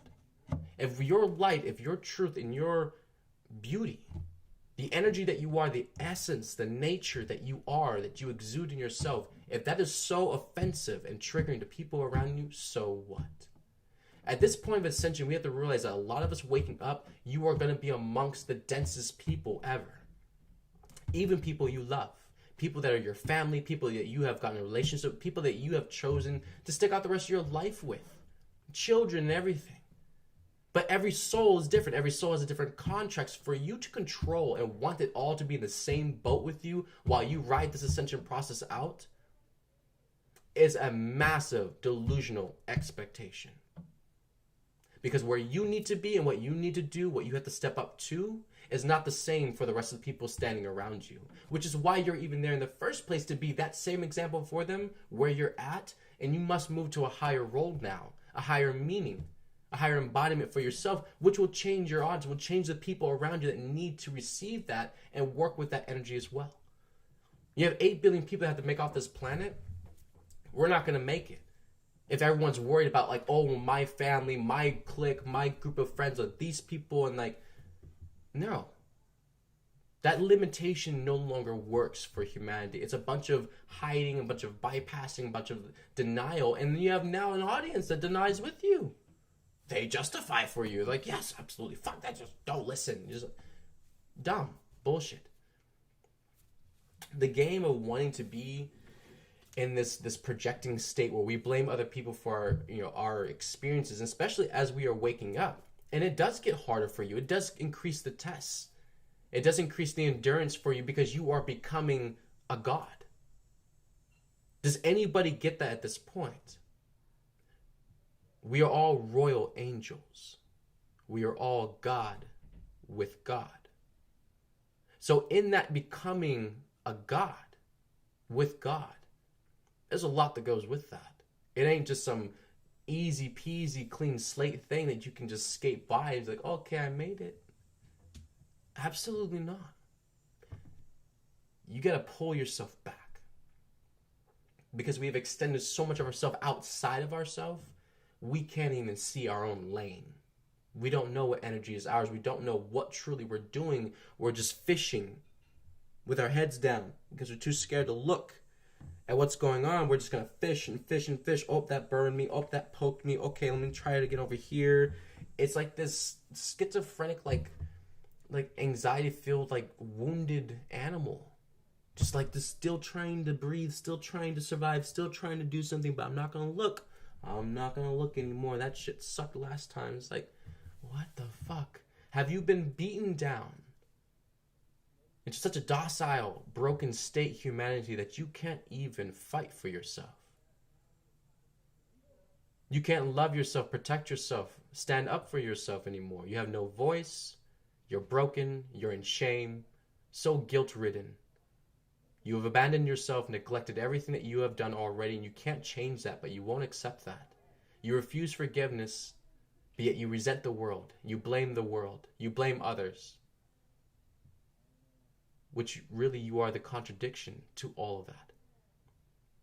If your light, if your truth and your beauty, the energy that you are, the essence, the nature that you are, that you exude in yourself, if that is so offensive and triggering to people around you, so what? At this point of Ascension, we have to realize that a lot of us waking up, you are going to be amongst the densest people ever. Even people you love. People that are your family, people that you have gotten a relationship with, people that you have chosen to stick out the rest of your life with. Children and everything. But every soul is different. Every soul has a different contracts. For you to control and want it all to be in the same boat with you while you ride this ascension process out is a massive delusional expectation. Because where you need to be and what you need to do, what you have to step up to, is not the same for the rest of the people standing around you. Which is why you're even there in the first place, to be that same example for them where you're at. And you must move to a higher role now, a higher meaning, a higher embodiment for yourself, which will change your odds, will change the people around you that need to receive that and work with that energy as well. You have 8 billion people that have to make off this planet. We're not going to make it. If everyone's worried about like, oh, my family, my clique, my group of friends are these people, and like, no. That limitation no longer works for humanity. It's a bunch of hiding, a bunch of bypassing, a bunch of denial, and you have now an audience that denies with you. They justify for you. Like, yes, absolutely. Fuck that. Just don't listen. Just dumb. Bullshit. The game of wanting to be in this projecting state where we blame other people for our experiences, especially as we are waking up. And it does get harder for you. It does increase the tests. It does increase the endurance for you because you are becoming a god. Does anybody get that at this point? We are all royal angels. We are all God with God. So in that becoming a God with God, there's a lot that goes with that. It ain't just some easy peasy clean slate thing that you can just skate by. It's like, okay, I made it. Absolutely not. You got to pull yourself back, because we have extended so much of ourselves outside of ourselves, we can't even see our own lane. We don't know what energy is ours. We don't know what truly we're doing. We're just fishing with our heads down because we're too scared to look at what's going on. We're just going to fish and fish and fish. Oh, that burned me. Oh, that poked me. Okay, let me try it again over here. It's like this schizophrenic, like anxiety-filled, like wounded animal. Just like this, still trying to breathe, still trying to survive, still trying to do something, but I'm not going to look. I'm not going to look anymore. That shit sucked last time. It's like, what the fuck? Have you been beaten down into such a docile, broken state humanity that you can't even fight for yourself? You can't love yourself, protect yourself, stand up for yourself anymore. You have no voice. You're broken. You're in shame. So guilt-ridden. You have abandoned yourself, neglected everything that you have done already, and you can't change that, but you won't accept that. You refuse forgiveness, but yet you resent the world. You blame the world. You blame others. Which really you are the contradiction to all of that.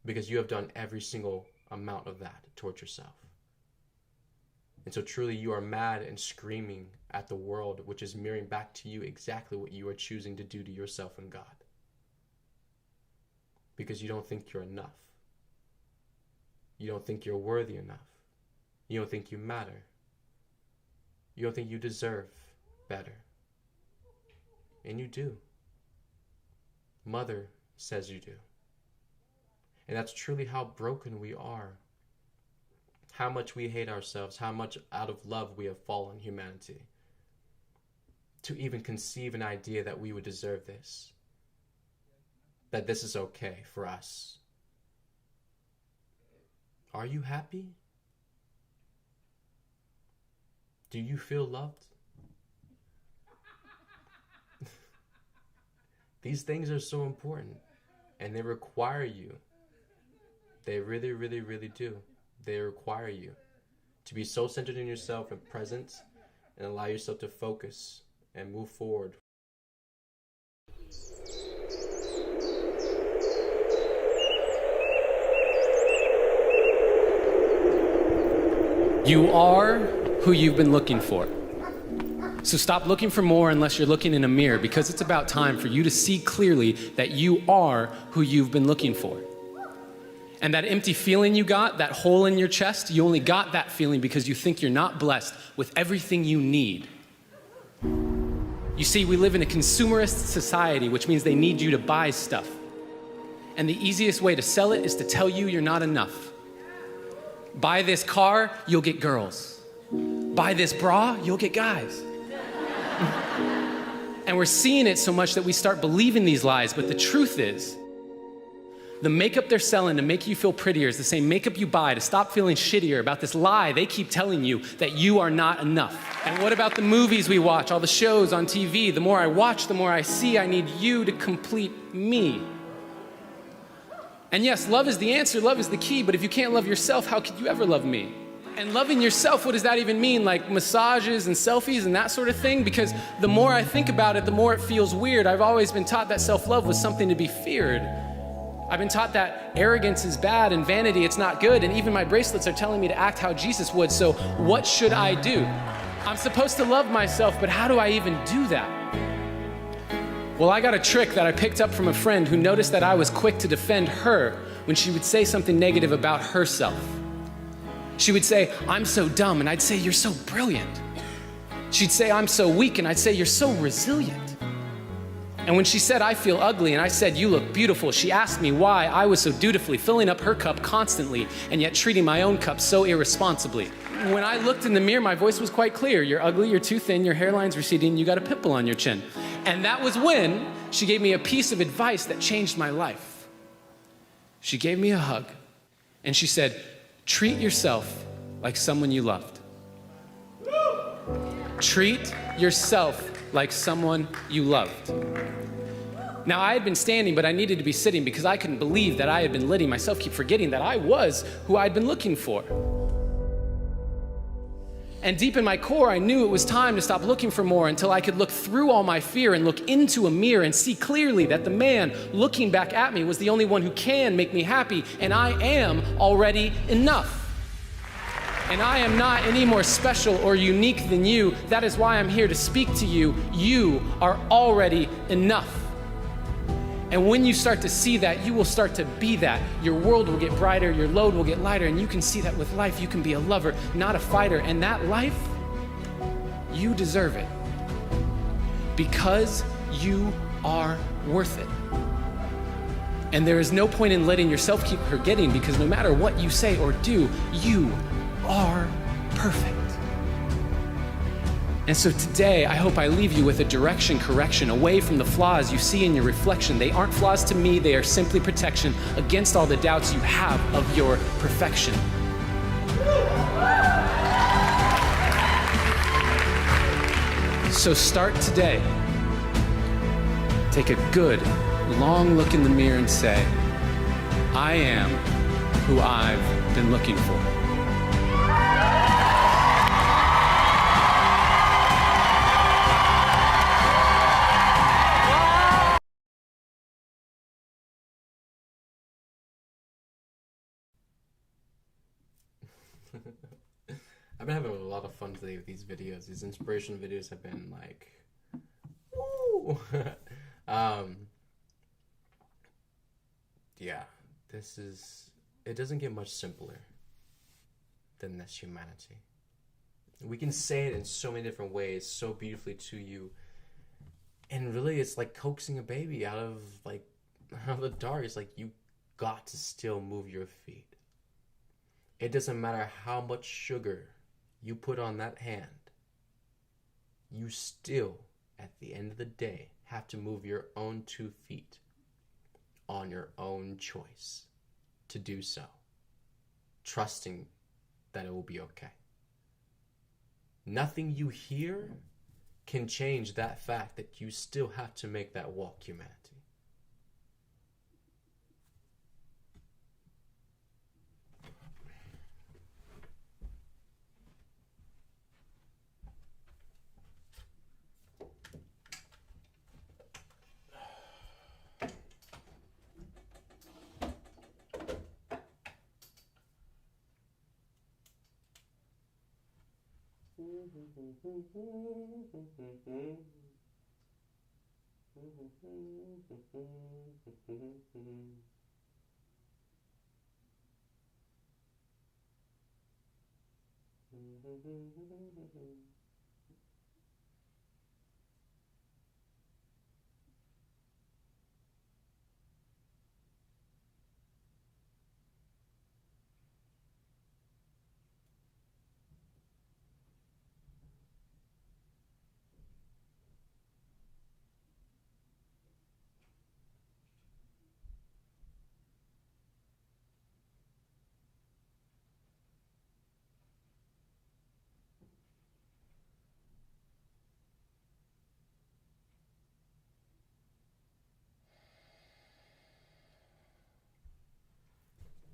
Because you have done every single amount of that towards yourself. And so truly you are mad and screaming at the world, which is mirroring back to you exactly what you are choosing to do to yourself and God. Because you don't think you're enough. You don't think you're worthy enough. You don't think you matter. You don't think you deserve better. And you do. Mother says you do. And that's truly how broken we are. How much we hate ourselves. How much out of love we have fallen humanity. To even conceive an idea that we would deserve this. That this is okay for us. Are you happy? Do you feel loved? These things are so important, and they require you. They really, really, really do. They require you to be so centered in yourself and present, and allow yourself to focus and move forward. You are who you've been looking for. So stop looking for more unless you're looking in a mirror, because it's about time for you to see clearly that you are who you've been looking for. And that empty feeling you got, that hole in your chest, you only got that feeling because you think you're not blessed with everything you need. You see, we live in a consumerist society, which means they need you to buy stuff. And the easiest way to sell it is to tell you you're not enough. Buy this car, you'll get girls. Buy this bra, you'll get guys. And we're seeing it so much that we start believing these lies, but the truth is, the makeup they're selling to make you feel prettier is the same makeup you buy to stop feeling shittier about this lie they keep telling you that you are not enough. And what about the movies we watch, all the shows on TV? The more I watch, the more I see I need you to complete me. And yes, love is the answer, love is the key, but if you can't love yourself, how could you ever love me? And loving yourself, what does that even mean? Like massages and selfies and that sort of thing? Because the more I think about it, the more it feels weird. I've always been taught that self-love was something to be feared. I've been taught that arrogance is bad and vanity, it's not good, and even my bracelets are telling me to act how Jesus would, so what should I do? I'm supposed to love myself, but how do I even do that? Well, I got a trick that I picked up from a friend who noticed that I was quick to defend her when she would say something negative about herself. She would say, I'm so dumb, and I'd say, you're so brilliant. She'd say, I'm so weak, and I'd say, you're so resilient. And when she said, I feel ugly, and I said, you look beautiful, she asked me why I was so dutifully filling up her cup constantly and yet treating my own cup so irresponsibly. When I looked in the mirror, my voice was quite clear. You're ugly, you're too thin, your hairline's receding, you got a pimple on your chin. And that was when she gave me a piece of advice that changed my life. She gave me a hug, and she said, treat yourself like someone you loved. Treat yourself like someone you loved. Now, I had been standing, but I needed to be sitting because I couldn't believe that I had been letting myself keep forgetting that I was who I'd been looking for. And deep in my core, I knew it was time to stop looking for more until I could look through all my fear and look into a mirror and see clearly that the man looking back at me was the only one who can make me happy, and I am already enough. And I am not any more special or unique than you. That is why I'm here to speak to you. You are already enough. And when you start to see that, you will start to be that. Your world will get brighter, your load will get lighter, and you can see that with life. You can be a lover, not a fighter. And that life, you deserve it. Because you are worth it. And there is no point in letting yourself keep forgetting, because no matter what you say or do, you are perfect. And so today, I hope I leave you with a direction correction away from the flaws you see in your reflection. They aren't flaws to me, they are simply protection against all the doubts you have of your perfection. So start today. Take a good, long look in the mirror and say, I am who I've been looking for. I've been having a lot of fun today with these videos. These inspiration videos have been like, woo! Yeah, it doesn't get much simpler than this humanity. We can say it in so many different ways, so beautifully to you. And really, it's like coaxing a baby out of the dark. It's like, you got to still move your feet. It doesn't matter how much sugar you put on that hand. You still, at the end of the day, have to move your own 2 feet on your own choice to do so, trusting that it will be okay. Nothing you hear can change that fact that you still have to make that walk, humanity.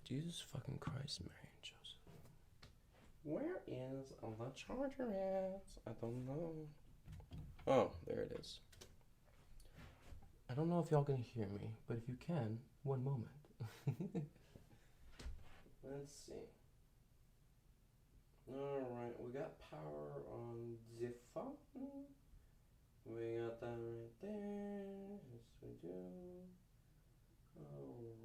Jesus fucking Christ, Mary and Joseph. Where is the charger at? I don't know. Oh, there it is. I don't know if y'all can hear me, but if you can, one moment. Let's see. Alright, we got power on the phone. We got that right there. Yes, we do. Alright.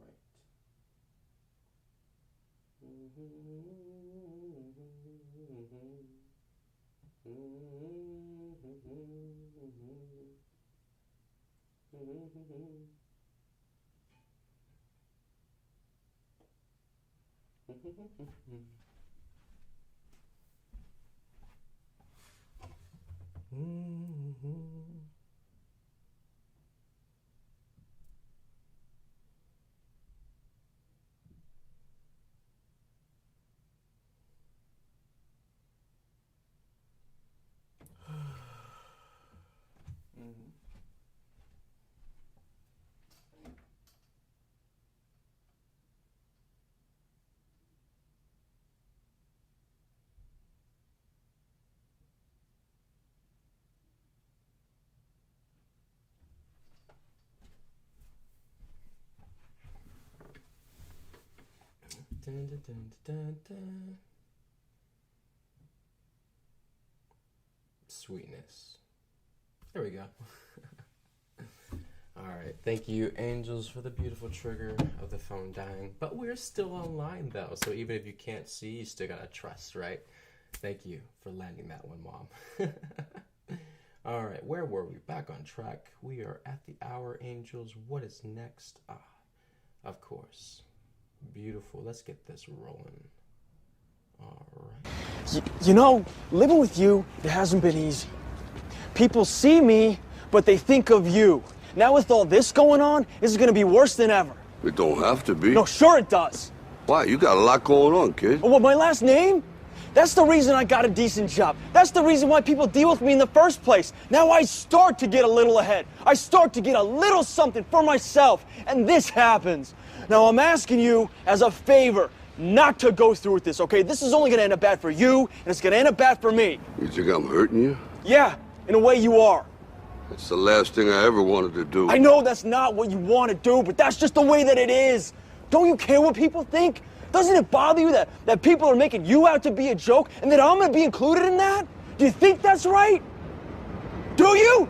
Dun, dun, dun, dun, dun. Sweetness. There we go. Alright, thank you, angels, for the beautiful trigger of the phone dying. But we're still online, though, so even if you can't see, you still gotta trust, right? Thank you for landing that one, Mom. Alright, where were we? Back on track. We are at the hour, angels. What is next? Of course. Beautiful. Let's get this rolling. Alright. You know, living with you, it hasn't been easy. People see me, but they think of you. Now with all this going on, this is gonna be worse than ever. It don't have to be. No, sure it does. Why? You got a lot going on, kid. What, my last name? That's the reason I got a decent job. That's the reason why people deal with me in the first place. Now I start to get a little ahead. I start to get a little something for myself, and this happens. Now I'm asking you as a favor not to go through with this, okay? This is only gonna end up bad for you, and it's gonna end up bad for me. You think I'm hurting you? Yeah, in a way you are. That's the last thing I ever wanted to do. I know that's not what you want to do, but that's just the way that it is. Don't you care what people think? Doesn't it bother you that people are making you out to be a joke and that I'm going to be included in that? Do you think that's right? Do you?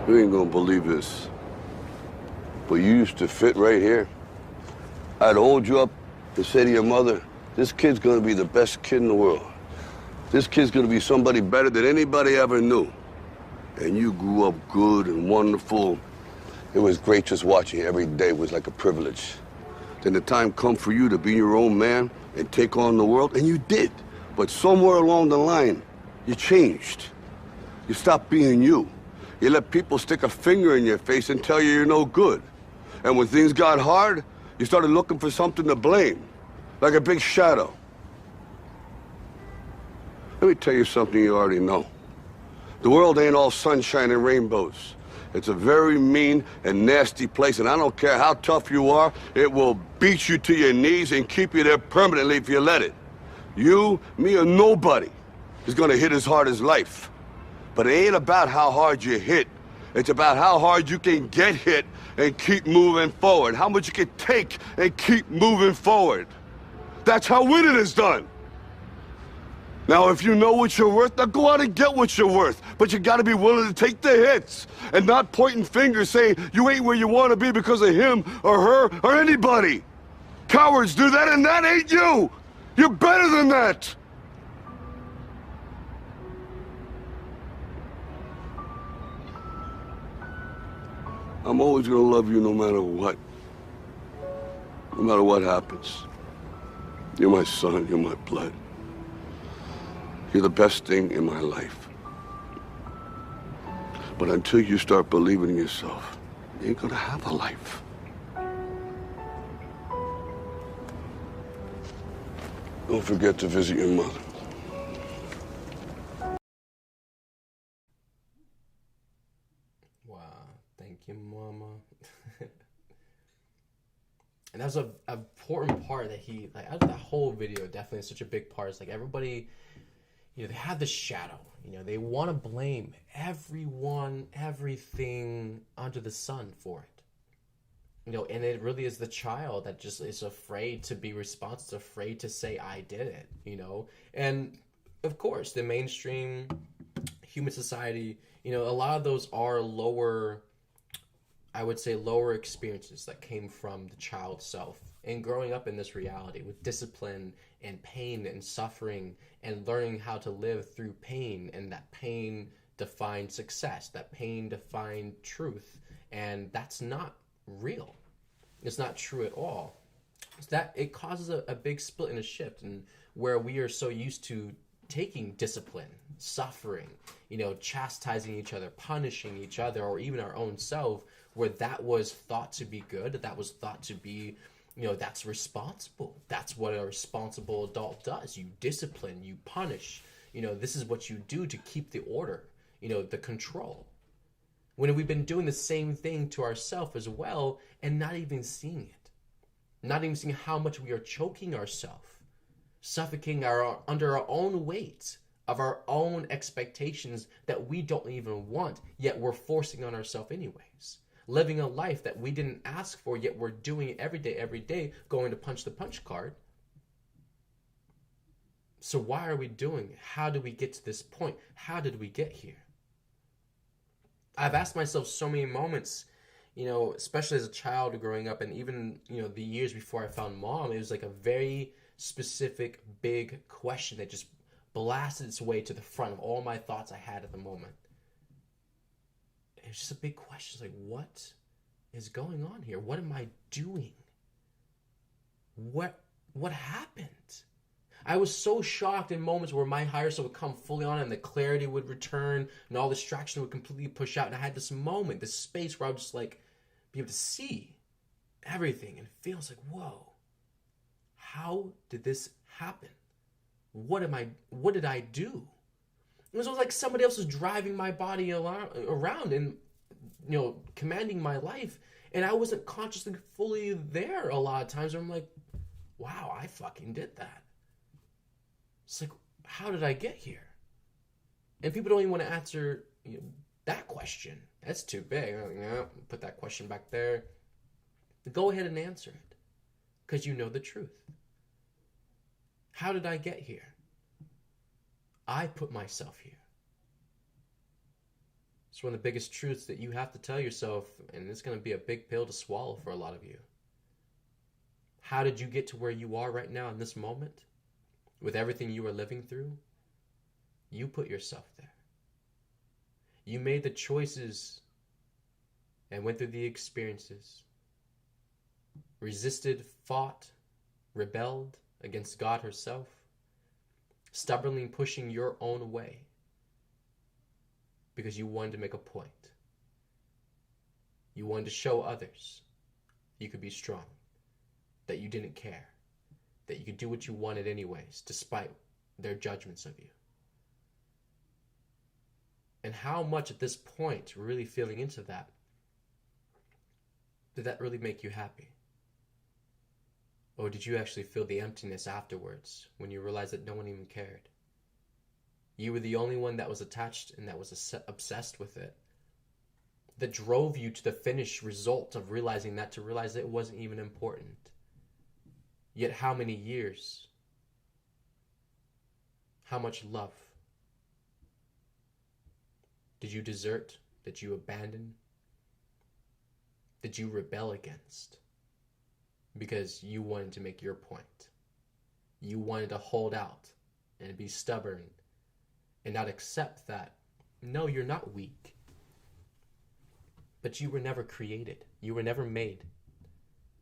You ain't gonna believe this, but you used to fit right here. I'd hold you up and say to your mother, this kid's gonna be the best kid in the world. This kid's gonna be somebody better than anybody ever knew. And you grew up good and wonderful. It was great just watching you every day. It was like a privilege. Then the time come for you to be your own man and take on the world, and you did. But somewhere along the line, you changed. You stopped being you. You let people stick a finger in your face and tell you you're no good. And when things got hard, you started looking for something to blame, like a big shadow. Let me tell you something you already know. The world ain't all sunshine and rainbows. It's a very mean and nasty place, and I don't care how tough you are, it will beat you to your knees and keep you there permanently if you let it. You, me, or nobody is gonna hit as hard as life. But it ain't about how hard you hit. It's about how hard you can get hit and keep moving forward. How much you can take and keep moving forward. That's how winning is done. Now, if you know what you're worth, now go out and get what you're worth. But you gotta be willing to take the hits and not pointing fingers saying you ain't where you wanna be because of him or her or anybody. Cowards do that, and that ain't you. You're better than that. I'm always gonna love you no matter what. No matter what happens. You're my son, you're my blood. You're the best thing in my life. But until you start believing in yourself, you ain't gonna have a life. Don't forget to visit your mother. Thank you, Mama. And that's an important part that he, like, out of that whole video, definitely is such a big part. It's like everybody, you know, they have the shadow. You know, they want to blame everyone, everything under the sun for it. You know, and it really is the child that just is afraid to be responsible, afraid to say, I did it, you know? And, of course, the mainstream human society, you know, a lot of those are lower, I would say, lower experiences that came from the child self and growing up in this reality with discipline and pain and suffering and learning how to live through pain, and that pain defined success, that pain defined truth, and that's not real. It's not true at all. It's that it causes a big split and a shift, and where we are so used to taking discipline, suffering, you know, chastising each other, punishing each other, or even our own self, where that was thought to be good, that was thought to be, you know, that's responsible. That's what a responsible adult does. You discipline, you punish. You know, this is what you do to keep the order, you know, the control. When we've been doing the same thing to ourselves as well and not even seeing it. Not even seeing how much we are choking ourselves, suffocating under our own weight of our own expectations that we don't even want, yet we're forcing on ourselves anyways. Living a life that we didn't ask for, yet we're doing it every day, going to punch the punch card. So why are we doing it? How did we get to this point? How did we get here? I've asked myself so many moments, especially as a child growing up, and even, the years before I found Mom, it was like a very specific, big question that just blasted its way to the front of all my thoughts I had at the moment. It was just a big question. It's like, what is going on here? What am I doing? What happened? I was so shocked in moments where my higher self would come fully on and the clarity would return and all distraction would completely push out. And I had this moment, this space where I would just like be able to see everything and it feels like, whoa, how did this happen? What did I do? It was almost like somebody else was driving my body around and, commanding my life. And I wasn't consciously fully there a lot of times where I'm like, wow, I fucking did that. It's like, how did I get here? And people don't even want to answer that question. That's too big. Put that question back there. Go ahead and answer it because you know the truth. How did I get here? I put myself here. It's one of the biggest truths that you have to tell yourself, and it's going to be a big pill to swallow for a lot of you. How did you get to where you are right now in this moment? With everything you are living through, you put yourself there. You made the choices and went through the experiences, resisted, fought, rebelled against God herself, stubbornly pushing your own way because you wanted to make a point. You wanted to show others you could be strong, that you didn't care, that you could do what you wanted anyways, despite their judgments of you. And how much at this point, really feeling into that, did that really make you happy? Or did you actually feel the emptiness afterwards when you realized that no one even cared? You were the only one that was attached and that was obsessed with it. That drove you to the finished result of realizing that, to realize that it wasn't even important. Yet how many years? How much love? Did you desert? Did you abandon? Did you rebel against? Because you wanted to make your point. You wanted to hold out and be stubborn and not accept that, no, you're not weak. But you were never created. You were never made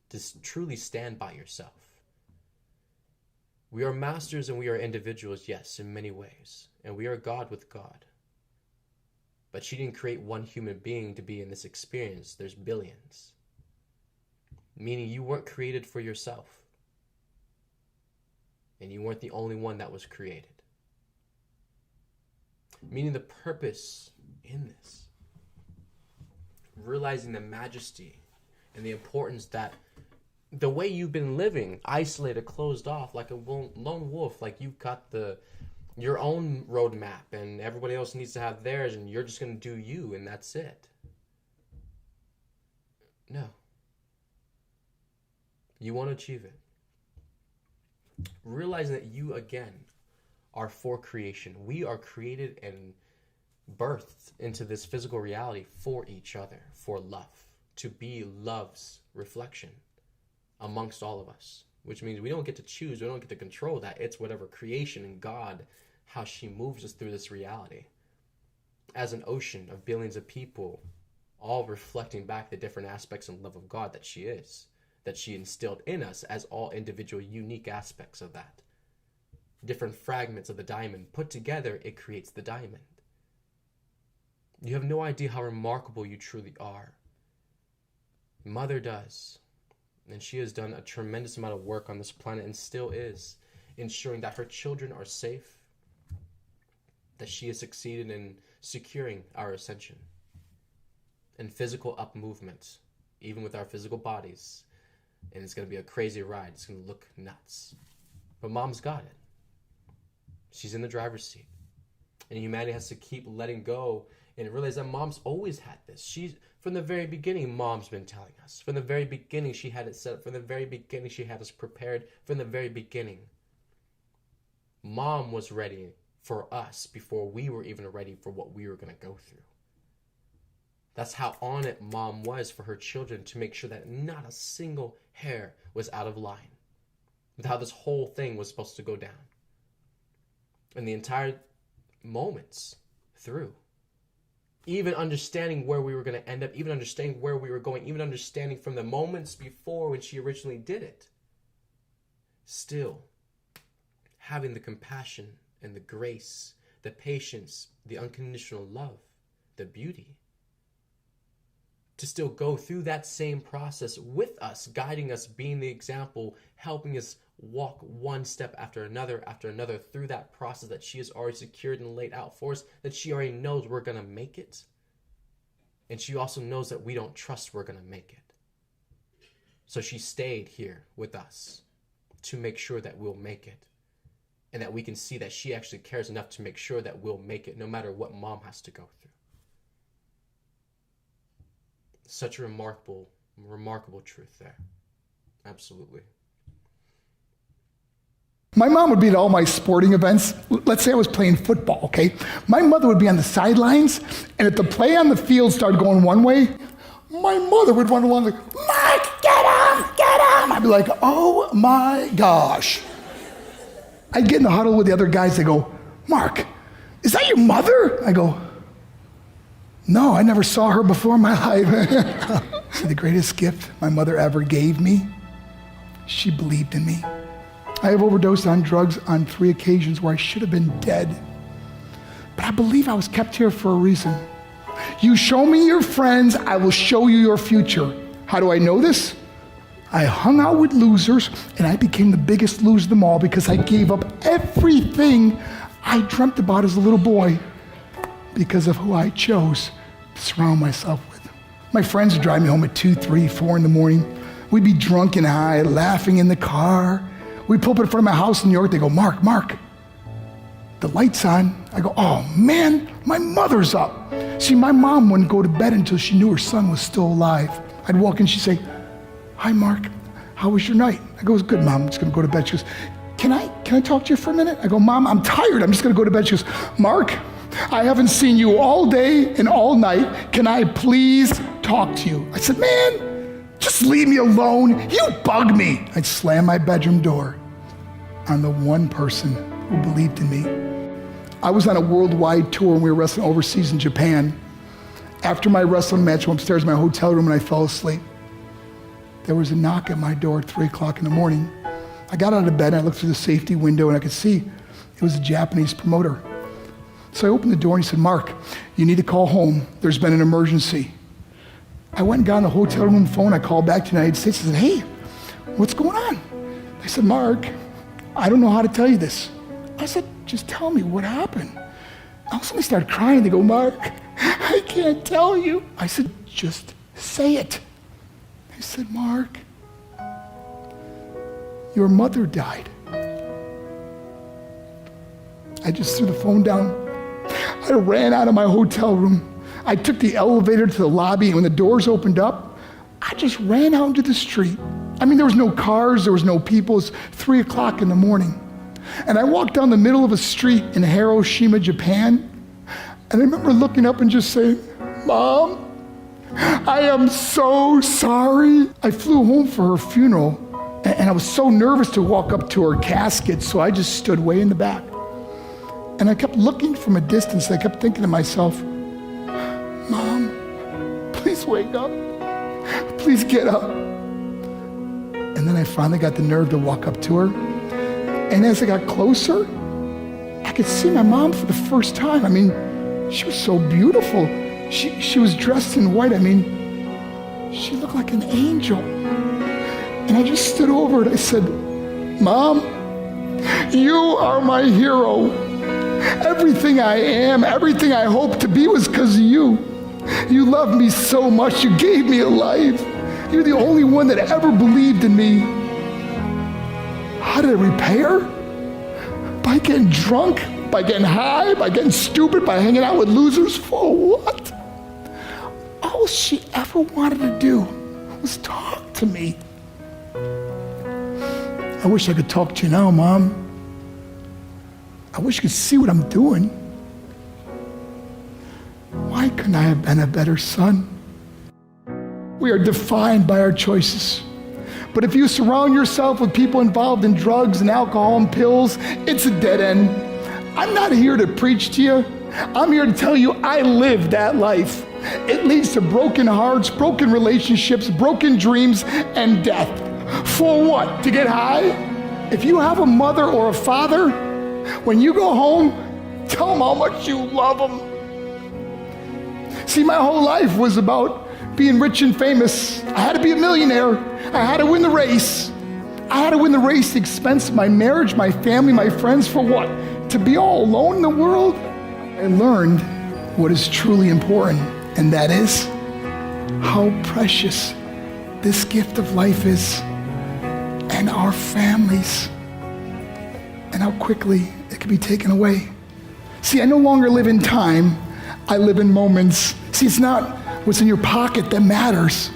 to truly stand by yourself. We are masters and we are individuals, yes, in many ways. And we are God with God. But she didn't create one human being to be in this experience. There's billions. Meaning you weren't created for yourself. And you weren't the only one that was created. Meaning the purpose in this. Realizing the majesty and the importance that the way you've been living, isolated, closed off, like a lone wolf, like you've got your own roadmap and everybody else needs to have theirs and you're just going to do you and that's it. No. You want to achieve it. Realizing that you, again, are for creation. We are created and birthed into this physical reality for each other, for love, to be love's reflection amongst all of us, which means we don't get to choose, we don't get to control that. It's whatever creation and God, how she moves us through this reality. As an ocean of billions of people, all reflecting back the different aspects and love of God that she is, that she instilled in us as all individual unique aspects of that. Different fragments of the diamond put together, it creates the diamond. You have no idea how remarkable you truly are. Mother does. And she has done a tremendous amount of work on this planet and still is, ensuring that her children are safe, that she has succeeded in securing our ascension and physical up movement, even with our physical bodies. And it's going to be a crazy ride. It's going to look nuts. But Mom's got it. She's in the driver's seat. And humanity has to keep letting go and realize that mom's always had this. She's, from the very beginning, mom's been telling us. From the very beginning, she had it set up. From the very beginning, she had us prepared. From the very beginning, mom was ready for us before we were even ready for what we were going to go through. That's how on it mom was for her children, to make sure that not a single hair was out of line with how this whole thing was supposed to go down. And the entire moments through, even understanding where we were going to end up, even understanding where we were going, even understanding from the moments before when she originally did it, still having the compassion and the grace, the patience, the unconditional love, the beauty, to still go through that same process with us, guiding us, being the example, helping us walk one step after another through that process that she has already secured and laid out for us, that she already knows we're going to make it. And she also knows that we don't trust we're going to make it. So she stayed here with us to make sure that we'll make it. And that we can see that she actually cares enough to make sure that we'll make it, no matter what mom has to go through. Such a remarkable truth there. Absolutely. My mom would be at all my sporting events. Let's say I was playing football, okay? My mother would be on the sidelines, and if the play on the field started going one way, my mother would run along like, Mark, get him! I'd be like, oh my gosh. I'd get in the huddle with the other guys. They go, Mark, is that your mother? I go, no, I never saw her before in my life. The greatest gift my mother ever gave me, she believed in me. I have overdosed on drugs on 3 occasions where I should have been dead. But I believe I was kept here for a reason. You show me your friends, I will show you your future. How do I know this? I hung out with losers, and I became the biggest loser of them all because I gave up everything I dreamt about as a little boy because of who I chose to surround myself with. My friends would drive me home at 2, 3, 4 in the morning. We'd be drunk and high, laughing in the car. We'd pull up in front of my house in New York. They go, Mark, the light's on. I go, oh man, my mother's up. See, my mom wouldn't go to bed until she knew her son was still alive. I'd walk in, she'd say, hi, Mark, how was your night? I go, it was good, Mom, I'm just gonna go to bed. She goes, can I talk to you for a minute? I go, Mom, I'm tired, I'm just gonna go to bed. She goes, Mark, I haven't seen you all day and all night. Can I please talk to you? I said, man, just leave me alone. You bug me. I'd slam my bedroom door on the one person who believed in me. I was on a worldwide tour and we were wrestling overseas in Japan. After my wrestling match, I went upstairs in my hotel room and I fell asleep. There was a knock at my door at 3 o'clock in the morning. I got out of bed and I looked through the safety window and I could see it was a Japanese promoter. So I opened the door and he said, Mark, you need to call home. There's been an emergency. I went and got on the hotel room phone. I called back to the United States. I said, hey, what's going on? They said, Mark, I don't know how to tell you this. I said, just tell me what happened. All of a sudden they started crying. They go, Mark, I can't tell you. I said, just say it. They said, Mark, your mother died. I just threw the phone down. I ran out of my hotel room. I took the elevator to the lobby, and when the doors opened up, I just ran out into the street. I mean, there was no cars, there was no people. It was 3 o'clock in the morning. And I walked down the middle of a street in Hiroshima, Japan, and I remember looking up and just saying, Mom, I am so sorry. I flew home for her funeral, and I was so nervous to walk up to her casket, so I just stood way in the back. And I kept looking from a distance. I kept thinking to myself, Mom, please wake up. Please get up. And then I finally got the nerve to walk up to her. And as I got closer, I could see my mom for the first time. I mean, she was so beautiful. She was dressed in white. I mean, she looked like an angel. And I just stood over and I said, Mom, you are my hero. Everything I am, everything I hope to be was because of you. You loved me so much. You gave me a life. You're the only one that ever believed in me. How did I repay her? By getting drunk by getting high, by getting stupid, by hanging out with losers. For what? All she ever wanted to do was talk to me. I wish I could talk to you now, Mom. I wish you could see what I'm doing. Why couldn't I have been a better son? We are defined by our choices. But if you surround yourself with people involved in drugs and alcohol and pills, it's a dead end. I'm not here to preach to you. I'm here to tell you I lived that life. It leads to broken hearts, broken relationships, broken dreams, and death. For what? To get high? If you have a mother or a father, when you go home, tell them how much you love them. See, my whole life was about being rich and famous. I had to be a millionaire. I had to win the race. I had to win the race at the expense of my marriage, my family, my friends. For what? To be all alone in the world? I learned what is truly important, and that is how precious this gift of life is, and our families, and how quickly it can be taken away. See, I no longer live in time. I live in moments. See, it's not what's in your pocket that matters.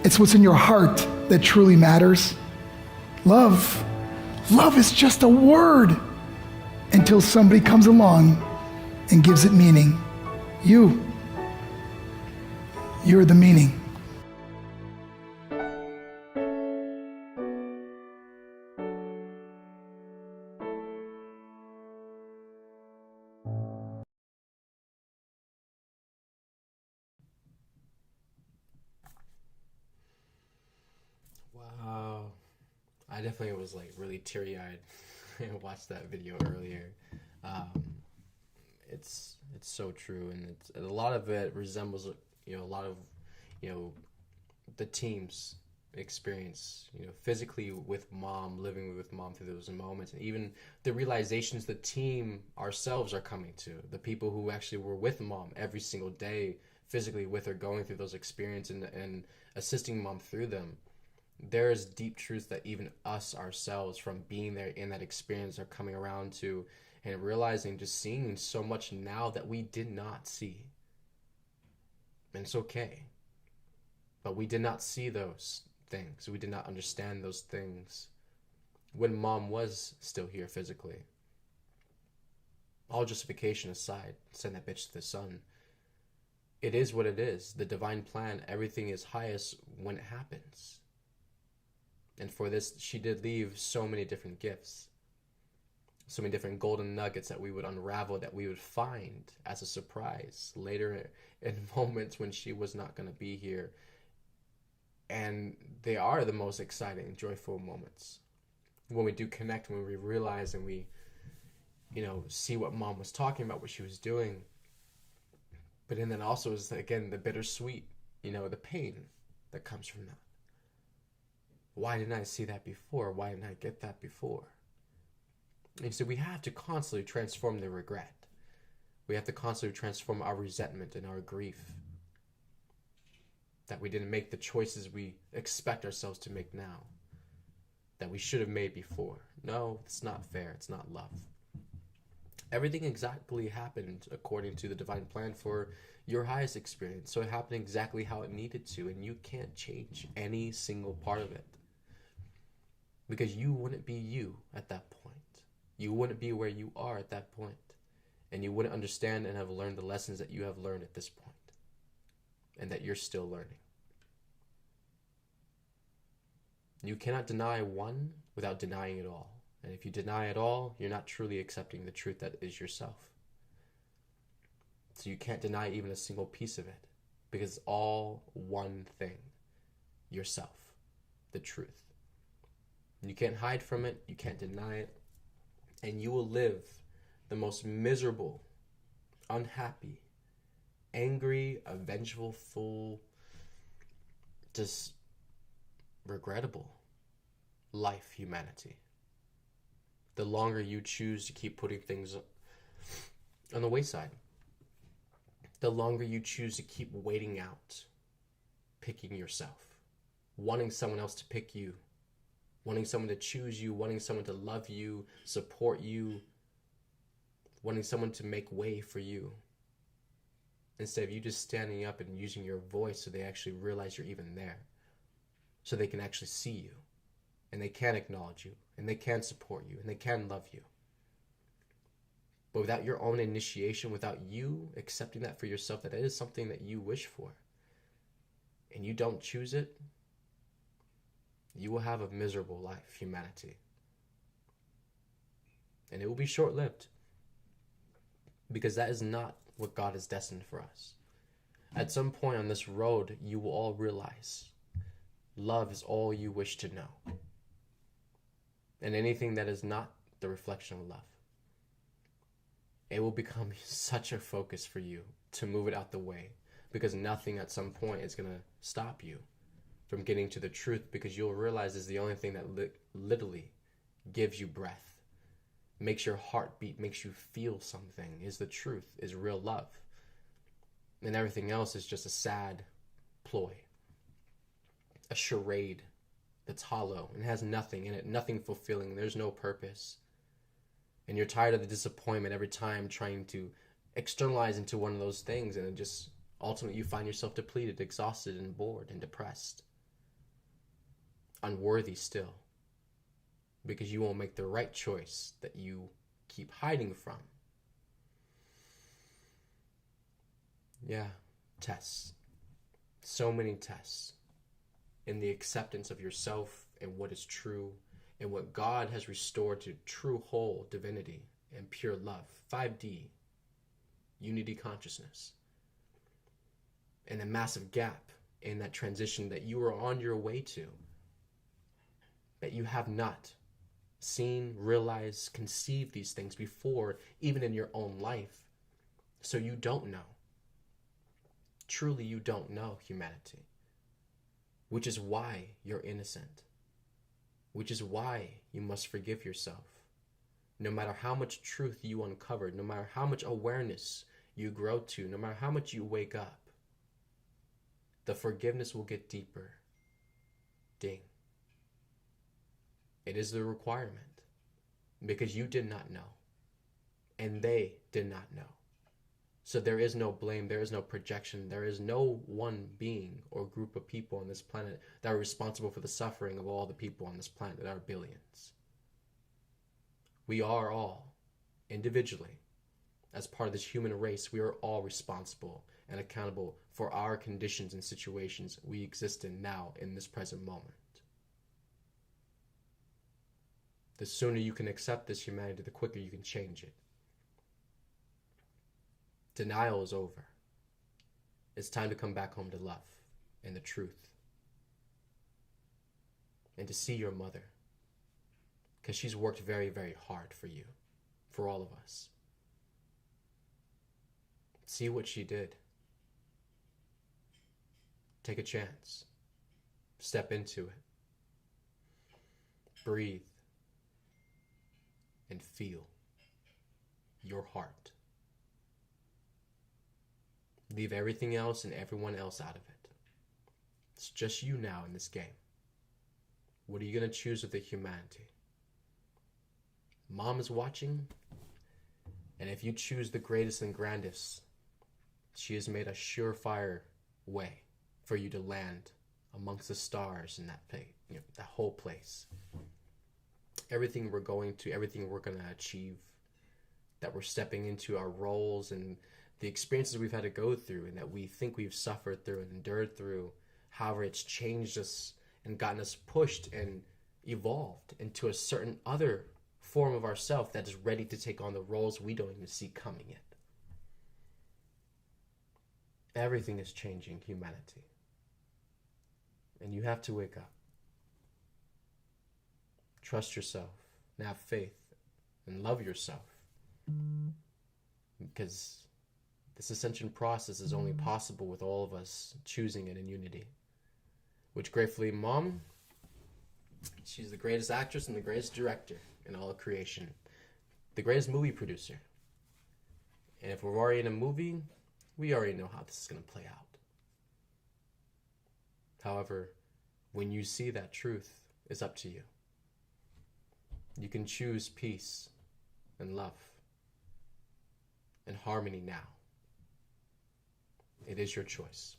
It's what's in your heart that truly matters. Love. Love is just a word until somebody comes along and gives it meaning. You're the meaning. Wow. I definitely was like really teary-eyed and watched that video earlier. It's so true, and a lot of it resembles a lot of the team's experience, physically with mom, living with mom through those moments, and even the realizations the team ourselves are coming to, the people who actually were with mom every single day, physically with her, going through those experiences and assisting mom through them. There's deep truths that even us ourselves, from being there in that experience, are coming around to, and realizing, just seeing so much now that we did not see. And it's okay. But we did not see those things. We did not understand those things when mom was still here physically. All justification aside, send that bitch to the sun. It is what it is. The divine plan, everything is highest when it happens. And for this, she did leave so many different gifts. So many different golden nuggets that we would unravel, that we would find as a surprise later in moments when she was not going to be here. And they are the most exciting, joyful moments. When we do connect, when we realize and we, see what mom was talking about, what she was doing. But then also is, again, the bittersweet, the pain that comes from that. Why didn't I see that before? Why didn't I get that before? And so we have to constantly transform the regret. We have to constantly transform our resentment and our grief that we didn't make the choices we expect ourselves to make now, that we should have made before. No, it's not fair. It's not love. Everything exactly happened according to the divine plan for your highest experience. So it happened exactly how it needed to, and you can't change any single part of it. Because you wouldn't be you at that point. You wouldn't be where you are at that point. And you wouldn't understand and have learned the lessons that you have learned at this point. And that you're still learning. You cannot deny one without denying it all. And if you deny it all, you're not truly accepting the truth that is yourself. So you can't deny even a single piece of it. Because it's all one thing. Yourself. The truth. You can't hide from it. You can't deny it. And you will live the most miserable, unhappy, angry, vengeful, full, just regrettable life, humanity. The longer you choose to keep putting things on the wayside. The longer you choose to keep waiting out, picking yourself, wanting someone else to pick you, wanting someone to choose you, wanting someone to love you, support you, wanting someone to make way for you, instead of you just standing up and using your voice so they actually realize you're even there, so they can actually see you, and they can acknowledge you, and they can support you, and they can love you. But without your own initiation, without you accepting that for yourself, that it is something that you wish for, and you don't choose it, you will have a miserable life, humanity. And it will be short-lived, because that is not what God has destined for us. At some point on this road, you will all realize love is all you wish to know. And anything that is not the reflection of love, it will become such a focus for you to move it out the way, because nothing at some point is going to stop you from getting to the truth, because you'll realize it's the only thing that literally gives you breath, makes your heart beat, makes you feel something, is the truth, is real love. And everything else is just a sad ploy, a charade that's hollow and has nothing in it, nothing fulfilling. There's no purpose. And you're tired of the disappointment every time trying to externalize into one of those things, and it just ultimately you find yourself depleted, exhausted, and bored and depressed, unworthy still, because you won't make the right choice that you keep hiding from. Yeah, tests. So many tests in the acceptance of yourself and what is true and what God has restored to true whole divinity and pure love. 5D, unity consciousness. And a massive gap in that transition that you are on your way to, that you have not seen, realized, conceived these things before, even in your own life. So you don't know. Truly, you don't know humanity. Which is why you're innocent. Which is why you must forgive yourself. No matter how much truth you uncover, no matter how much awareness you grow to, no matter how much you wake up, the forgiveness will get deeper. Ding. It is the requirement, because you did not know, and they did not know. So there is no blame, there is no projection, there is no one being or group of people on this planet that are responsible for the suffering of all the people on this planet that are billions. We are all, individually, as part of this human race, we are all responsible and accountable for our conditions and situations we exist in now in this present moment. The sooner you can accept this humanity, the quicker you can change it. Denial is over. It's time to come back home to love and the truth. And to see your mother. Because she's worked very, very hard for you. For all of us. See what she did. Take a chance. Step into it. Breathe. And feel your heart. Leave everything else and everyone else out of it. It's just you now in this game. What are you going to choose with the humanity? Mom is watching, and if you choose the greatest and grandest, she has made a surefire way for you to land amongst the stars in that place, that whole place. Everything we're going to, everything we're going to achieve, that we're stepping into, our roles and the experiences we've had to go through and that we think we've suffered through and endured through, however it's changed us and gotten us pushed and evolved into a certain other form of ourself that is ready to take on the roles we don't even see coming yet. Everything is changing humanity. And you have to wake up. Trust yourself and have faith and love yourself. Because this ascension process is only possible with all of us choosing it in unity. Which gratefully, Mom, she's the greatest actress and the greatest director in all of creation. The greatest movie producer. And if we're already in a movie, we already know how this is going to play out. However, when you see that truth, it's up to you. You can choose peace and love. in harmony now. It is your choice.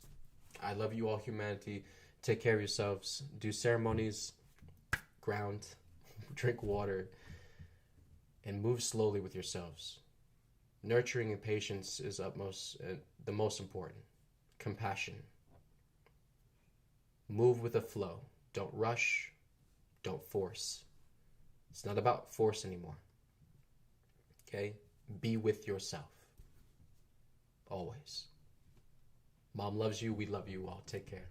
I love you all, humanity. Take care of yourselves. Do ceremonies, ground, drink water, and move slowly with yourselves. Nurturing and patience is the most important. Compassion. Move with the flow. Don't rush. Don't force. It's not about force anymore. Okay? Be with yourself. Always. Mom loves you. We love you all. Take care.